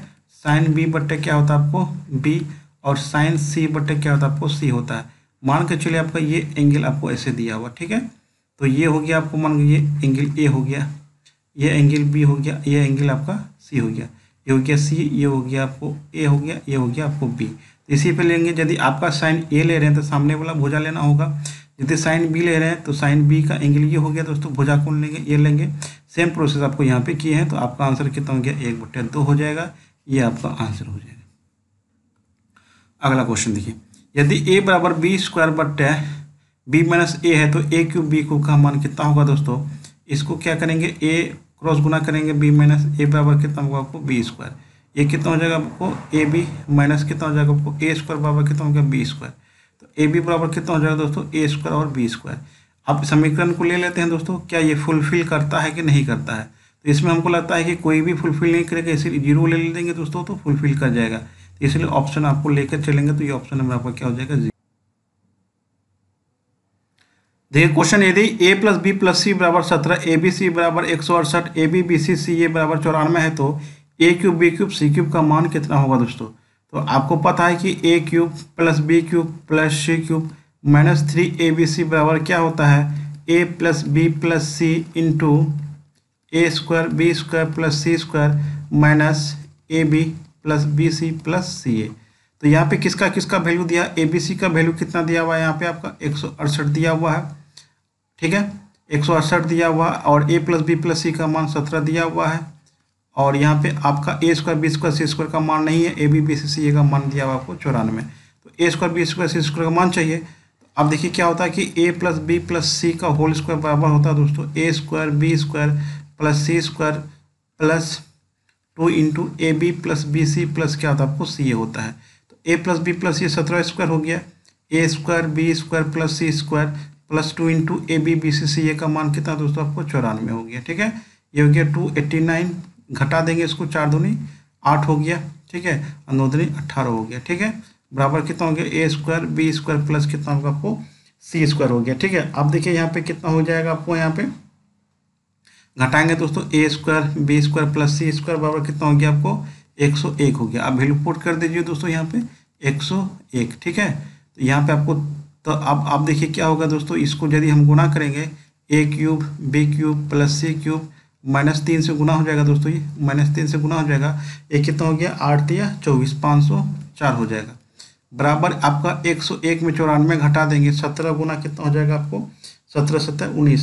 साइन बी बट्टे क्या होता है आपको बी, और साइन सी बट्टे क्या होता है आपको सी होता है। मान के चलिए आपका ये एंगल आपको ऐसे दिया हुआ, ठीक है, तो ये हो गया आपको मान ये एंगल ए हो गया, ये एंगल बी हो गया, ये एंगल आपका सी हो गया, ये हो गया सी, ये हो गया आपको ए हो गया, ये हो गया आपको बी। तो इसी पे लेंगे, यदि आपका साइन ए ले रहे हैं तो सामने वाला भुजा लेना होगा, यदि साइन बी ले रहे हैं तो साइन बी का एंगल ये हो गया दोस्तों, भुजा कौन लेंगे ये लेंगे। सेम प्रोसेस आपको यहाँ पे किए हैं, तो आपका आंसर कितना हो गया 1/2 हो जाएगा, ये आपका आंसर हो जाएगा। अगला क्वेश्चन देखिए, यदि ए बराबर बी स्क्वायर बट्टे बी माइनस ए है, तो ए क्यूब बी क्यूब का मान कितना होगा दोस्तों। इसको क्या करेंगे ए क्रॉस गुना करेंगे, बी माइनस ए बराबर कितना होगा आपको बी स्क्वायर, ये कितना हो जाएगा आपको ए बी माइनस कितना हो जाएगा आपको ए स्क्वायर बराबर कितना हो गया बी स्क्वायर। तो ए बी बराबर कितना हो जाएगा दोस्तों ए स्क्वायर और बी स्क्वायर। आप समीकरण को ले लेते हैं दोस्तों, क्या ये फुलफिल करता है कि नहीं करता है। तो इसमें हमको लगता है कि कोई भी फुलफिल नहीं करेगा, इसलिए जीरो ले लेंगे दोस्तों तो फुलफिल कर जाएगा, तो इसलिए ऑप्शन आपको लेकर चलेंगे, तो ये ऑप्शन नंबर आपका क्या हो जाएगा जी। देखिए क्वेश्चन, यदि ए प्लस बी प्लस सी बराबर 17, ए बी सी बराबर 168, ए बी बी सी सी ए बराबर 94 है, तो ए cube B cube C cube का मान कितना होगा दोस्तों। तो आपको पता है कि A cube plus B cube plus C cube minus 3 A B C बराबर क्या होता है A plus B plus C into A square B square plus C square minus A B plus B C plus C A. तो यहाँ पे किसका किसका value दिया, ए बी सी का वैल्यू कितना दिया हुआ है यहाँ पे आपका 168 दिया हुआ है, ठीक है, 168 दिया हुआ, और ए प्लस बी प्लस सी का मान 17 दिया हुआ है, और यहाँ पे आपका ए स्क्वायर बी स्क्वायर सी स्क्वायर का मान नहीं है, ए B B C C A का मान दिया हुआ आपको 94, तो ए स्क्वायर बी स्क्वायर सी स्क्वायर का मान चाहिए। तो अब देखिए क्या होता है कि A plus B plus C का होल स्क्वायर बराबर होता है दोस्तों A square B square plus C square plus 2 into A B plus B C plus क्या होता है आपको सी ए होता है। तो A plus B plus C 17 square हो गया, A square B square plus C square plus 2 into A B B C C A का मान कितना दोस्तों आपको 94 हो गया, ठीक है, ये हो गया 289, घटा देंगे इसको, 4 दूनी 8 हो गया, ठीक है, और 9 दूनी 18 हो गया, ठीक है, बराबर कितना हो गया A square B square plus कितना होगा आपको सी स्क्वायर हो गया, ठीक है। अब देखिए यहाँ पे कितना हो जाएगा आपको, यहाँ पे घटाएंगे दोस्तों A square B square plus C square बराबर कितना हो गया आपको 101 हो गया। अब वैल्यू पुट कर दीजिए दोस्तों यहाँ पे 101, ठीक है। तो यहाँ पे आपको, तो अब आप देखिए क्या होगा दोस्तों, इसको यदि हम गुना करेंगे a cube b cube plus c cube -3 से गुना हो जाएगा दोस्तों, ये -3 से गुना हो जाएगा, ये कितना हो गया 8 या 24, 504 हो जाएगा। बराबर आपका 101 में 94 घटा देंगे, 17 गुना कितना हो जाएगा आपको 17 7 19,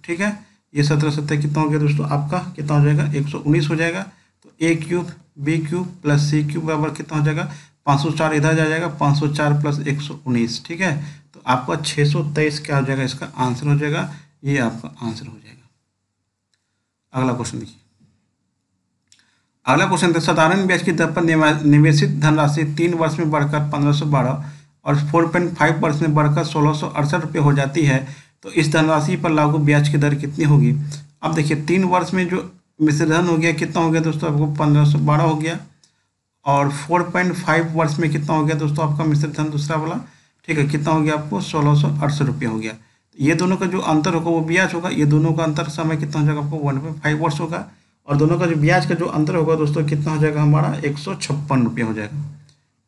ठीक है। ये 17 7 कितना हो गया दोस्तों, आपका कितना हो जाएगा 119 हो जाएगा। तो a cube b cube plus c cube बराबर कितना हो जाएगा 504, इधर जा जाएगा 504 प्लस 119, ठीक है। तो आपका 623 क्या हो जाएगा, इसका आंसर हो जाएगा, ये आपका आंसर हो जाएगा। अगला क्वेश्चन देखिए। अगला क्वेश्चन है, साधारण ब्याज की दर पर निवेशित धनराशि 3 वर्ष में बढ़कर 1512 और 4.5 वर्ष में बढ़कर 1668 रुपये हो जाती है, तो इस धनराशि पर लागू ब्याज की दर कितनी होगी। अब देखिए 3 वर्ष में जो मिश्रधन हो गया कितना हो गया दोस्तों, आपको 1512 हो गया, और 4.5 वर्ष में कितना हो गया दोस्तों आपका मिश्रधन दूसरा वाला, ठीक है, कितना हो गया आपको 1668 रुपये हो गया। ये दोनों का जो अंतर होगा वो ब्याज होगा, ये दोनों का अंतर समय कितना हो जाएगा आपको 1.5 वर्ष होगा, और दोनों का जो ब्याज का जो अंतर होगा दोस्तों कितना हो जाएगा हमारा 156 रुपये हो जाएगा,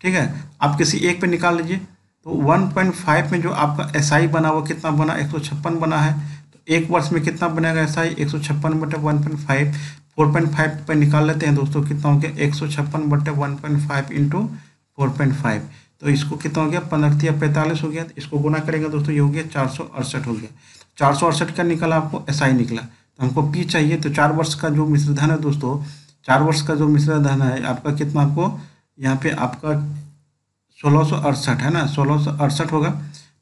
ठीक है। आप किसी एक पे निकाल लीजिए, तो 1.5 में जो आपका एसआई बना वो कितना बना 156 बना है, तो 1 वर्ष में कितना बनेगा एसआई 156/1.5, 4.5 पे निकाल लेते हैं दोस्तों, कितना हो गया 156/1.5 इंटू 4.5, तो इसको कितना हो गया 15 45 हो गया, इसको गुना करेंगे दोस्तों, ये हो गया 468 हो गया। 468 का निकला आपको एसआई निकला, तो हमको पी चाहिए, तो 4 वर्ष का जो मिश्रधन है दोस्तों, 4 वर्ष का जो मिश्रधन है आपका कितना, आपको यहाँ पे आपका 1668 है ना, 1668 होगा।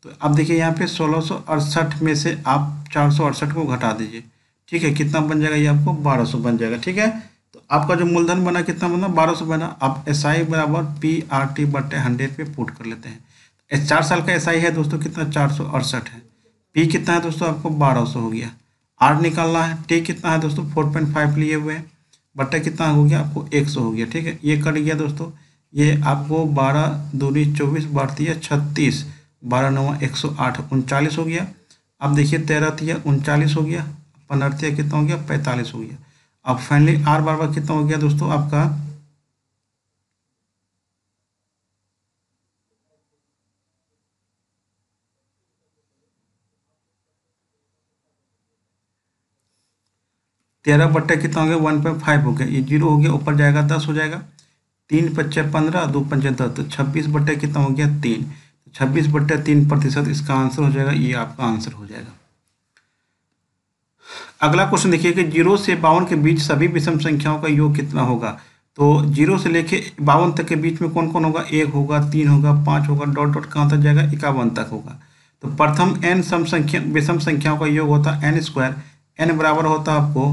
तो अब देखिए यहाँ पे 1668 में से आप 468 को घटा दीजिए, ठीक है, कितना बन जाएगा ये आपको 1200 बन जाएगा, ठीक है। तो आपका जो मूलधन बना कितना बना 1200 बना। आप SI बराबर PRT/100 पे पुट कर लेते हैं। 4 साल का SI है दोस्तों कितना 468 है, P कितना है दोस्तों आपको 1200 हो गया, R निकालना है, T कितना है दोस्तों 4.5 लिए हुए हैं, बट्टा कितना हो गया आपको 100 हो गया, ठीक है। ये कट गया दोस्तों, ये आपको 12 दूनी 24 बढ़ती है 36, 12 9 108 39 हो गया। अब देखिए 13 तिया 39 हो गया, 15 तिया कितना हो गया 45 हो गया। अब फाइनली R बराबर कितना हो गया दोस्तों आपका 13 बट्टे कितना हो गया 1.5 हो गया, ये 0 हो गया, ऊपर जाएगा 10 हो जाएगा, 3 पच्चे 15 2 पंचे 10, तो 26 बट्टे कितना हो गया 3, 26/3% इसका आंसर हो जाएगा, ये आपका आंसर हो जाएगा। अगला क्वेश्चन देखिए कि 0 से 52 के बीच सभी विषम संख्याओं का योग कितना होगा। तो 0 से लेके 52 तक के बीच में कौन कौन होगा, 1 होगा 3 होगा 5 होगा डॉट डॉट कहाँ तक जाएगा 51 तक होगा। तो प्रथम n विषम संख्याओं का योग होता है n², n बराबर होता है आपको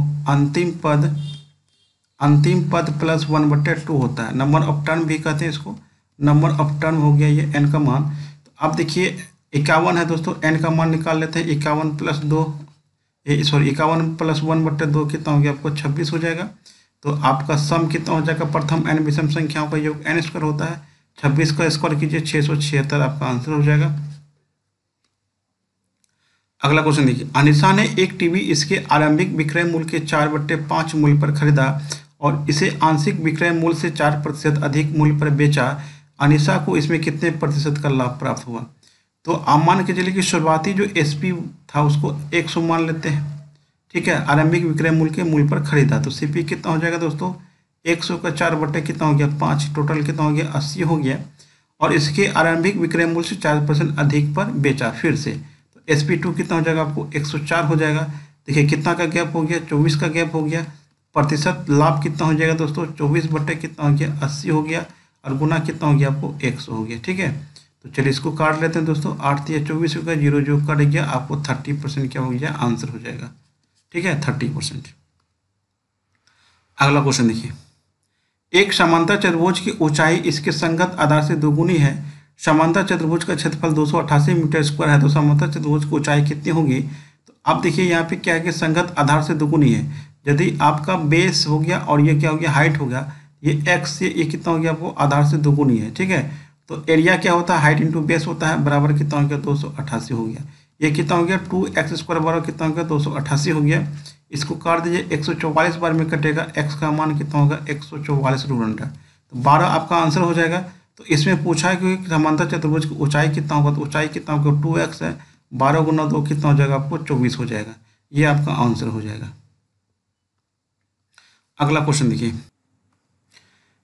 अंतिम पद प्लस 1/2 होता है, नंबर ऑफ टर्म भी कहते हैं इसको, नंबर ऑफ टर्म हो गया ये n का मान। तो अब देखिए 51 है दोस्तों, n का मान निकाल लेते हैं, 51 + 2 51 + 1/2 कितना हो गया आपको 26 हो जाएगा। तो आपका सम कितना हो जाएगा, प्रथम n विषम संख्याओं का योग n² होता है, 26 का स्क्वायर कीजिए 676 आपका आंसर हो जाएगा। अगला क्वेश्चन देखिए, अनिशा ने एक टीवी इसके आरंभिक विक्रय मूल्य के 4/5 मूल्य पर खरीदा और इसे आंशिक विक्रय मूल्य से 4% अधिक मूल्य पर बेचा। अनिशा को इसमें कितने प्रतिशत का लाभ प्राप्त हुआ। तो आप मान के चलिए कि शुरुआती जो SP था उसको 100 मान लेते हैं, ठीक है, आरंभिक विक्रय मूल्य के मूल्य पर खरीदा, तो CP कितना हो जाएगा दोस्तों 100 का 4 कितना हो गया 5, टोटल कितना हो गया 80 हो गया, और इसके आरंभिक विक्रय मूल्य से 4% अधिक पर बेचा फिर से, तो SP2 कितना हो जाएगा आपको 104 हो जाएगा। देखिए कितना का गैप हो गया 24 का गैप हो गया, प्रतिशत लाभ कितना हो जाएगा दोस्तों 24 बटे कितना हो गया 80 हो गया, और गुना कितना हो गया आपको 100 हो गया, ठीक है। तो चलिए इसको काट लेते हैं दोस्तों, 8 या 24 हो गया, 0 जो कट गया, आपको 30% क्या हो गया आंसर हो जाएगा, ठीक है 30%। अगला क्वेश्चन देखिए, एक समांतर चतुर्भुज की ऊंचाई इसके संगत आधार से दोगुनी है, समांतर चतुर्भुज का क्षेत्रफल 288 मीटर स्क्वायर है, तो समांतर चतुर्भुज की ऊंचाई कितनी होगी। तो आप देखिए यहाँ पे क्या है कि संगत आधार से दोगुनी है, यदि आपका बेस हो गया और ये क्या हो गया हाइट हो गया, ये x से ये कितना हो गया आपको आधार से दोगुनी है, ठीक है। तो एरिया क्या होता है हाइट इंटू बेस होता है, बराबर कितना हो गया 288 हो गया। ये कितना हो गया 2x² बराबर कितना हो गया 288 हो गया। इसको काट दीजिए 144 बार में कटेगा, x का मान कितना होगा 144 रूट अंडर, तो 12 आपका आंसर हो जाएगा। तो इसमें पूछा है कि समांतर चतुर्भुज की ऊंचाई कितना होगा, तो ऊंचाई कितना होगा 2x है, 12 गुना 2 कितना हो जाएगा आपको 24 हो जाएगा। ये आपका आंसर हो जाएगा। अगला क्वेश्चन देखिए,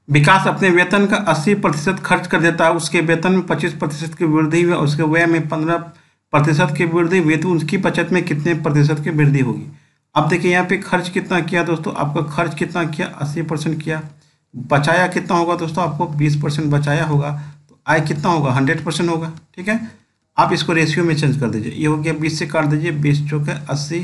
विकास अपने वेतन का 80% खर्च कर देता है, उसके वेतन में 25% की वृद्धि हुई और उसके व्यय में 15% की वृद्धि हुई, तो उसकी बचत में कितने प्रतिशत की वृद्धि होगी। अब देखिए यहाँ पे खर्च कितना किया दोस्तों, आपका खर्च कितना किया 80% किया, बचाया कितना होगा दोस्तों आपको 20% बचाया होगा, तो आय कितना होगा 100% होगा। ठीक है, आप इसको रेशियो में चेंज कर दीजिए, ये हो गया 20 से काट दीजिए, 20 चौक 80,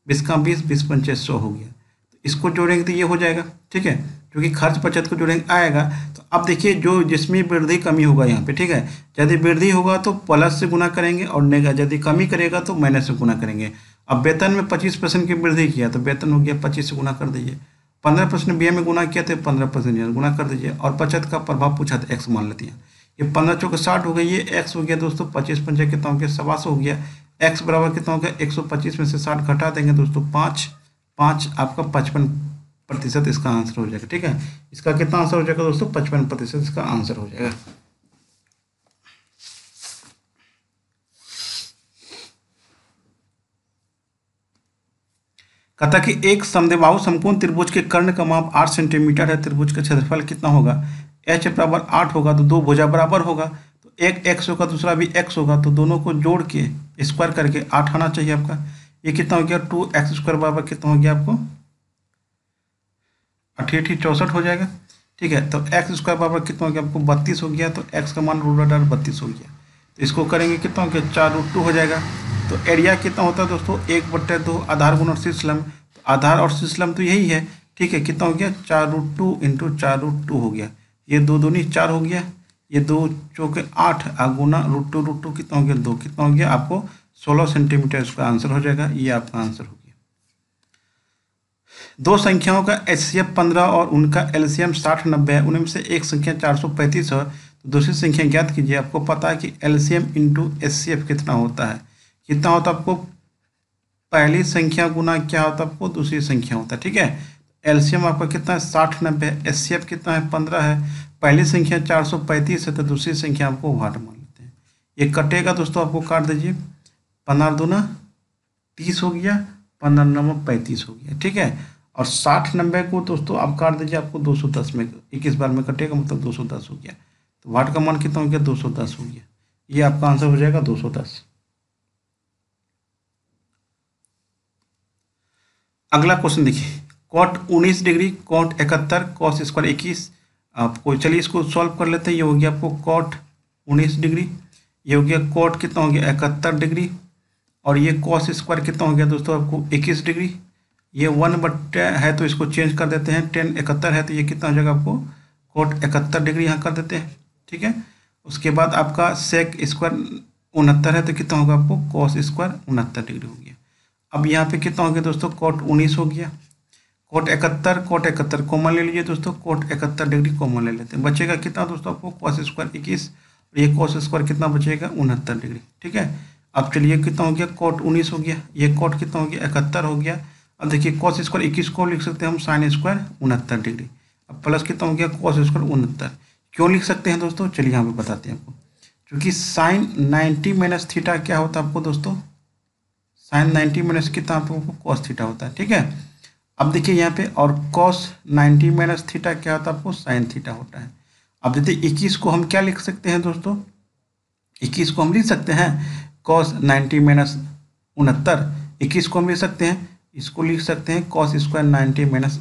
20 का 20, 20 पंचे 100 हो गया। तो इसको जोड़ेंगे तो ये हो जाएगा। ठीक है, क्योंकि खर्च बचत को जोड़ेंगे आएगा। तो अब देखिए जो जिसमें वृद्धि कमी होगा यहाँ पे, ठीक है, यदि वृद्धि होगा तो प्लस से गुना करेंगे और यदि कमी करेगा तो माइनस से गुना करेंगे। अब वेतन में 25% की वृद्धि किया तो वेतन हो गया 25 से गुना कर दीजिए, 15% व्यय में गुना किया तो 15% गुना कर दीजिए, और बचत का प्रभाव पूछा था एक्स मान लेते हैं। ये 15 चौक 60 हो गई, ये एक्स हो गया दोस्तों, 25 पंचे कितना हो गया 125 हो गया, एक्स बराबर कितना हो गया 125 में से 60 घटा देंगे दोस्तों 5, 5 आपका 55% इसका आंसर हो जाएगा। ठीक है, इसका कितना आंसर हो जाएगा दोस्तों 55% इसका आंसर हो जाएगा। कहता कि एक समद्विबाहु समकोण त्रिभुज के कर्ण का माप 8 सेंटीमीटर है, त्रिभुज का क्षेत्रफल कितना होगा, h बराबर 8 होगा तो दो भुजा बराबर होगा, तो एक x होगा दूसरा भी x होगा, तो दोनों को जोड़ के स्क्वायर करके 8 आना चाहिए आपका। ये कितना हो गया 2x² बराबर कितना हो गया आपको 88 64 हो जाएगा। ठीक है, तो x² बराबर कितना हो गया आपको 32 हो गया, तो x का मान √32 हो गया, तो इसको करेंगे कितना हो गया 4√2 हो जाएगा। तो एरिया कितना होता है दोस्तों 1/2 आधार गुना शीर्षलंब, तो आधार और शीर्षलंब तो यही है। ठीक है, कितना हो गया 4√2 इंटू 4√2 हो गया, ये 2 दूनी 4 हो गया, ये 2 चौके 8 गुना √2 कितना हो गया 2, कितना हो गया आपको 16 सेंटीमीटर इसका आंसर हो जाएगा। ये आपका आंसर हो गया। दो संख्याओं का HCF 15 और उनका LCM 60-90 है, उनमें से एक संख्या 435 है, तो दूसरी संख्या ज्ञात कीजिए। आपको पता है कि LCM इंटू HCF कितना होता है, कितना होता है आपको पहली संख्या गुना क्या होता है आपको दूसरी संख्या होता है। ठीक है, LCM आपका कितना है 60-90, HCF कितना है 15 है, पहली संख्या 435 है तो दूसरी संख्या आपको 8 मान लेते हैं। ये कटेगा दोस्तों, आपको काट दीजिए, 15 दूना 30 हो गया, 15 9 35 हो गया। ठीक है, और 60-90 को दोस्तों आप काट दीजिए, आपको 210 में 21 बार में कटेगा, मतलब 210 हो गया, तो वाट का मान कितना हो गया 210 हो गया। ये आपका आंसर हो जाएगा 210। अगला क्वेश्चन देखिए, cot 19 degree, cot 71, cos square 21। आपको चलिए इसको सॉल्व कर लेते हैं। ये हो गया आपको कॉट 19 डिग्री, ये हो गया कॉट कितना हो गया 71 डिग्री, और ये कॉस स्क्वायर कितना हो गया दोस्तों आपको 21 डिग्री। ये 1/10 है तो इसको चेंज कर देते हैं, 10 71 है तो ये कितना हो जाएगा आपको कॉट 71 डिग्री यहाँ कर देते हैं। ठीक है, उसके बाद आपका सेक स्क्वायर 69 है तो कितना होगा आपको कॉस स्क्वायर 69 डिग्री हो गया। अब यहाँ पे कितना हो गया दोस्तों कॉट 19 हो गया, कॉट 71 कॉमन ले लीजिए दोस्तों, कॉट 71 डिग्री कॉमन ले लेते हैं, बचेगा कितना दोस्तों आपको कॉस स्क्वायर 21, और ये कॉस स्क्वायर कितना बचेगा 69 डिग्री। ठीक है, अब चलिए कितना हो गया कॉट 19 हो गया, ये कॉट कितना हो गया 71 हो गया। अब देखिए कॉस स्क्वायर 21 को लिख सकते हैं हम साइन स्क्वायर 69 डिग्री, अब प्लस कितना हो गया कॉस स्क्वायर 69। क्यों लिख सकते हैं दोस्तों, चलिए यहाँ पे बताते हैं आपको, क्योंकि साइन 90 माइनस थीटा क्या होता है आपको दोस्तों, साइन 90 माइनस कितना आपको कॉस थीटा होता है। ठीक है, अब देखिए यहाँ पे, और कॉस 90 माइनस थीटा क्या होता है आपको साइन थीटा होता है। अब देखिए 21 को हम क्या लिख सकते हैं दोस्तों, 21 को हम लिख सकते हैं कॉस 90 माइनस 69, 21 को हम लिख सकते हैं, इसको लिख सकते हैं कॉस स्क्वायर 90 माइनस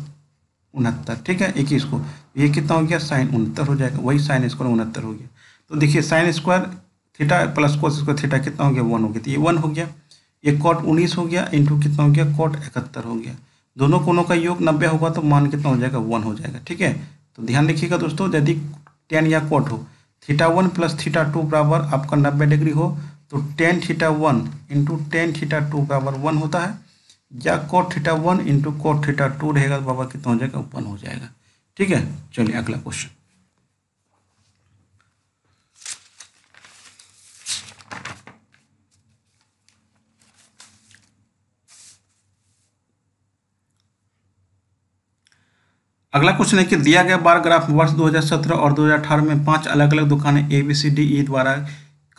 69। ठीक है, 21 को, ये कितना हो गया साइन 69 हो जाएगा, वही साइन स्क्वायर 69 हो गया। तो देखिए sine square theta plus cos square theta कितना हो गया 1 हो गया, तो ये 1 हो गया। ये कॉट 19 हो गया इंटू कितना हो गया कॉट 71 हो गया, दोनों कोनों का योग 90 होगा तो मान कितना हो जाएगा 1 हो जाएगा। ठीक है, तो ध्यान रखिएगा दोस्तों, यदि tan या कॉट हो, θ1 प्लस θ2 बराबर आपका 90 डिग्री हो तो tan θ1 इंटू tan θ2 बराबर 1 होता है, या cot θ1 इंटू cot θ2 रहेगा तो बराबर कितना हो जाएगा 1 हो जाएगा। ठीक है, चलिए अगला क्वेश्चन, अगला क्वेश्चन है कि दिया गया बार ग्राफ वर्ष 2017 और 2018 में 5 अलग अलग दुकानें ABCDE द्वारा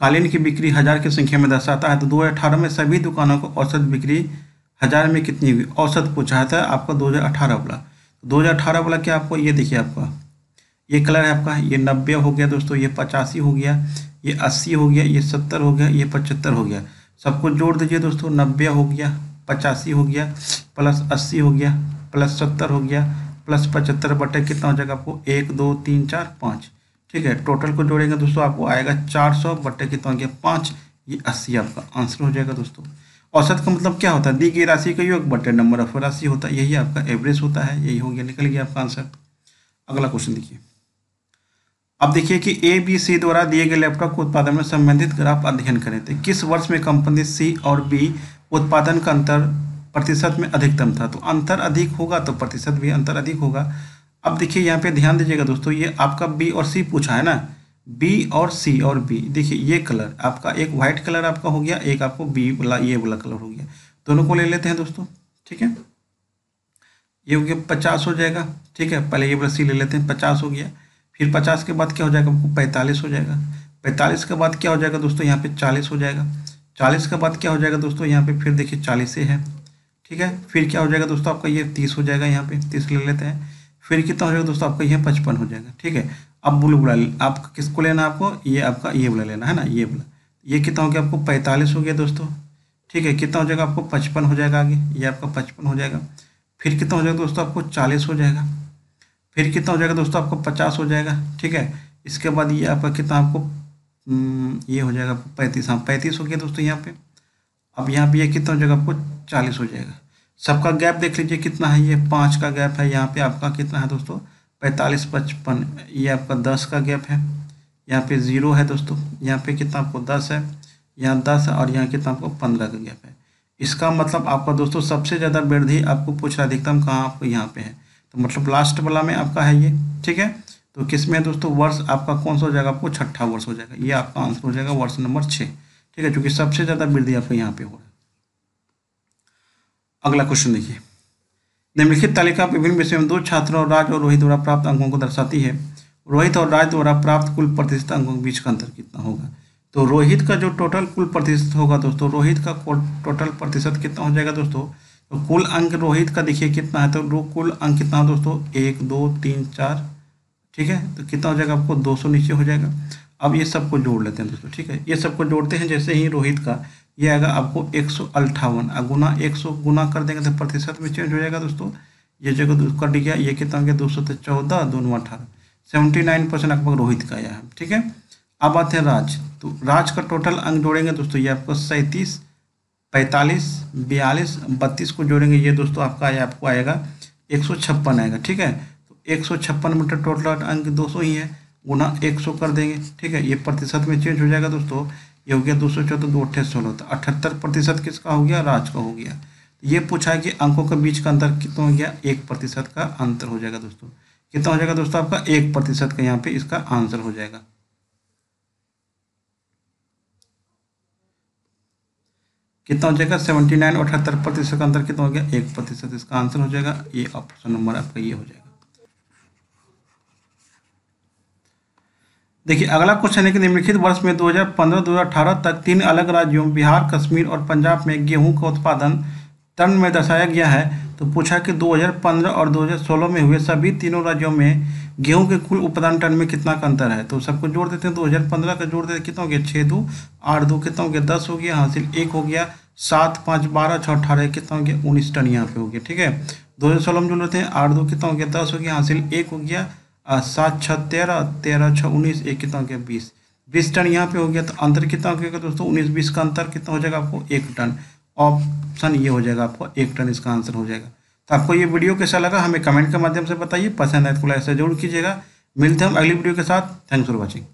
कालीन की बिक्री 1000 की संख्या में दर्शाता है। तो 2018 में सभी दुकानों को औसत बिक्री 1000 में कितनी हुई, औसत पूछा था आपका 2018 वाला। 2018 वाला क्या आपको ये देखिए, आपका ये कलर है आपका, ये 90 हो गया दोस्तों, ये 85 हो गया, ये 80 हो गया, ये 70 हो गया, ये 75 हो गया। सबको जोड़ दीजिए दोस्तों, 90 हो गया, 85 हो गया, प्लस 80 हो गया, प्लस 70 हो गया, प्लस 75 बटे कितना हो जाएगा आपको 1 2 3 4 5। ठीक है, टोटल को जोड़ेंगे दोस्तों आपको आएगा 400 बटे कितना हो गया 5, ये 80 आपका आंसर हो जाएगा दोस्तों। औसत का मतलब क्या होता है, दी गई राशि का योग बटे नंबर ऑफ राशि होता है, यही आपका एवरेज होता है, यही हो गया, निकल गया आपका आंसर। अगला क्वेश्चन देखिए, अब देखिए कि ABC द्वारा दिए गए लैपटॉप के उत्पादन में संबंधित ग्राफ अध्ययन करें। तो किस वर्ष में कंपनी C और B उत्पादन का अंतर प्रतिशत में अधिकतम था। तो अंतर अधिक होगा तो प्रतिशत भी अंतर अधिक होगा। अब देखिए यहाँ पे ध्यान दीजिएगा दोस्तों, ये आपका B और C पूछा है ना, B और C और B। देखिए ये कलर आपका, एक व्हाइट कलर आपका हो गया, एक आपको B वाला ये वाला कलर हो गया, दोनों को ले लेते हैं दोस्तों। ठीक है, ये हो गया 50 हो जाएगा। ठीक है, पहले ये वाला C ले लेते हैं, 50 हो गया। फिर 50 के बाद क्या हो जाएगा आपको 45 हो जाएगा। 45 के बाद क्या हो जाएगा दोस्तों, यहाँ पे 40 हो जाएगा। 40 के बाद क्या हो जाएगा दोस्तों, यहाँ पे फिर देखिए 40 से है। ठीक है, फिर क्या हो जाएगा दोस्तों आपका ये 30 हो जाएगा, यहाँ पे 30 ले लेते हैं। फिर कितना हो जाएगा दोस्तों आपका ये 55 हो जाएगा। ठीक है, अब बुल बुला आप किसको लेना है आपको, ये आपका ये वाला लेना है ना, ये वाला। ये कितना हो गया आपको 45 हो गया दोस्तों। ठीक है, कितना हो जाएगा आपको 55 हो जाएगा आगे, ये आपका 55 हो जाएगा। फिर कितना हो जाएगा दोस्तों आपको 40 हो जाएगा। फिर कितना हो जाएगा दोस्तों आपको 50 हो जाएगा। ठीक है, इसके बाद ये आपका कितना आपको ये हो जाएगा 35, हाँ 35 हो गया दोस्तों यहाँ पे। अब यहाँ पे ये कितना हो जाएगा आपको 40 हो जाएगा। सबका गैप देख लीजिए कितना है, ये 5 का गैप है। यहाँ पे आपका कितना है दोस्तों 45 55, ये आपका 10 का गैप है। यहाँ पे 0 है दोस्तों, यहाँ पे कितना आपको 10 है, यहाँ 10 है, और यहाँ कितना आपको 15 का गैप है। इसका मतलब आपका दोस्तों सबसे ज़्यादा वृद्धि आपको पूछ रहा है अधिकतम कहाँ, आपको यहाँ पे है। तो मतलब लास्ट वाला में आपका है ये। ठीक है, तो किस में दोस्तों वर्ष आपका कौन सा हो जाएगा, आपको छठा वर्ष हो जाएगा, ये आपका आंसर हो जाएगा वर्ष नंबर 6। ठीक है, क्योंकि सबसे ज़्यादा वृद्धि आपको यहाँ पे हो रहा है। अगला क्वेश्चन देखिए, निम्नलिखित तालिका विभिन्न विषयों में 2 छात्रों राज और रोहित द्वारा प्राप्त अंकों को दर्शाती है। रोहित और राज द्वारा प्राप्त कुल प्रतिशत अंकों के बीच का अंतर कितना होगा। तो रोहित का जो टोटल कुल प्रतिशत होगा दोस्तों, रोहित का टोटल प्रतिशत कितना हो जाएगा दोस्तों, तो कुल अंक रोहित का देखिए कितना है, तो कुल अंक कितना है दोस्तों 1 2 3 4। ठीक है, तो कितना हो जाएगा आपको 200 नीचे हो जाएगा। अब ये सबको जोड़ लेते हैं दोस्तों। ठीक है, ये सबको जोड़ते हैं, जैसे ही रोहित का ये आएगा आपको 158 गुना 100 गुना कर देंगे तो प्रतिशत में चेंज हो जाएगा दोस्तों। ये जगह कट गया, ये कितना हो गया 214 2 18, 79% आपको रोहित का आया है। ठीक है, अब आते हैं राज। तो राज का टोटल अंक जोड़ेंगे दोस्तों, ये आपको 37 45 42 32 को जोड़ेंगे, ये दोस्तों आपका आपको आएगा 156 आएगा। ठीक है, तो 156 मीटर टोटल अंक 200 ही है, गुना 100 कर देंगे। ठीक है, ये प्रतिशत में चेंज हो जाएगा दोस्तों, ये हो गया 214 2 8 16, तो 78% किसका हो गया, राज का हो गया। ये पूछा है कि अंकों के बीच का अंतर कितना हो गया, 1% का अंतर हो जाएगा दोस्तों। कितना हो जाएगा दोस्तों आपका 1% का, यहाँ पे इसका आंसर हो जाएगा। कितना हो जाएगा 79 और 78% का अंतर कितना हो गया 1%, इसका आंसर हो जाएगा ये ऑप्शन नंबर आपका ये हो जाएगा। देखिए अगला क्वेश्चन है कि निम्नलिखित वर्ष में 2015-2018 तक 3 अलग राज्यों बिहार, कश्मीर और पंजाब में गेहूं का उत्पादन टन में दर्शाया गया है। तो पूछा कि 2015 और 2016 में हुए सभी तीनों राज्यों में गेहूं के कुल उत्पादन टन में कितना का अंतर है। तो सबको जोड़ देते हैं, 2015 का जोड़ देते कितना हो गया 6 2 8 2 कितना हो गया 10 हो गया, हासिल 1 हो गया, 7 5 12 6 18 कितना हो गया 19 टन यहाँ पे हो गया। ठीक है, 2016 में जोड़ लेते हैं 8 2 कितना हो गया 10 हो गया, हासिल 1 हो गया, 7 6 13 13 6 19 1 कितना हो गया 20 टन यहाँ पे हो गया। तो अंतर कितना हो गया दोस्तों 19 20 का अंतर कितना हो जाएगा आपको 1 टन। ऑप्शन ये हो जाएगा आपको 1 टन इसका आंसर हो जाएगा। तो आपको ये वीडियो कैसा लगा हमें कमेंट के माध्यम से बताइए, पसंद आए तो लाइक से जरूर कीजिएगा। मिलते हैं हम अगली वीडियो के साथ। Thanks for watching.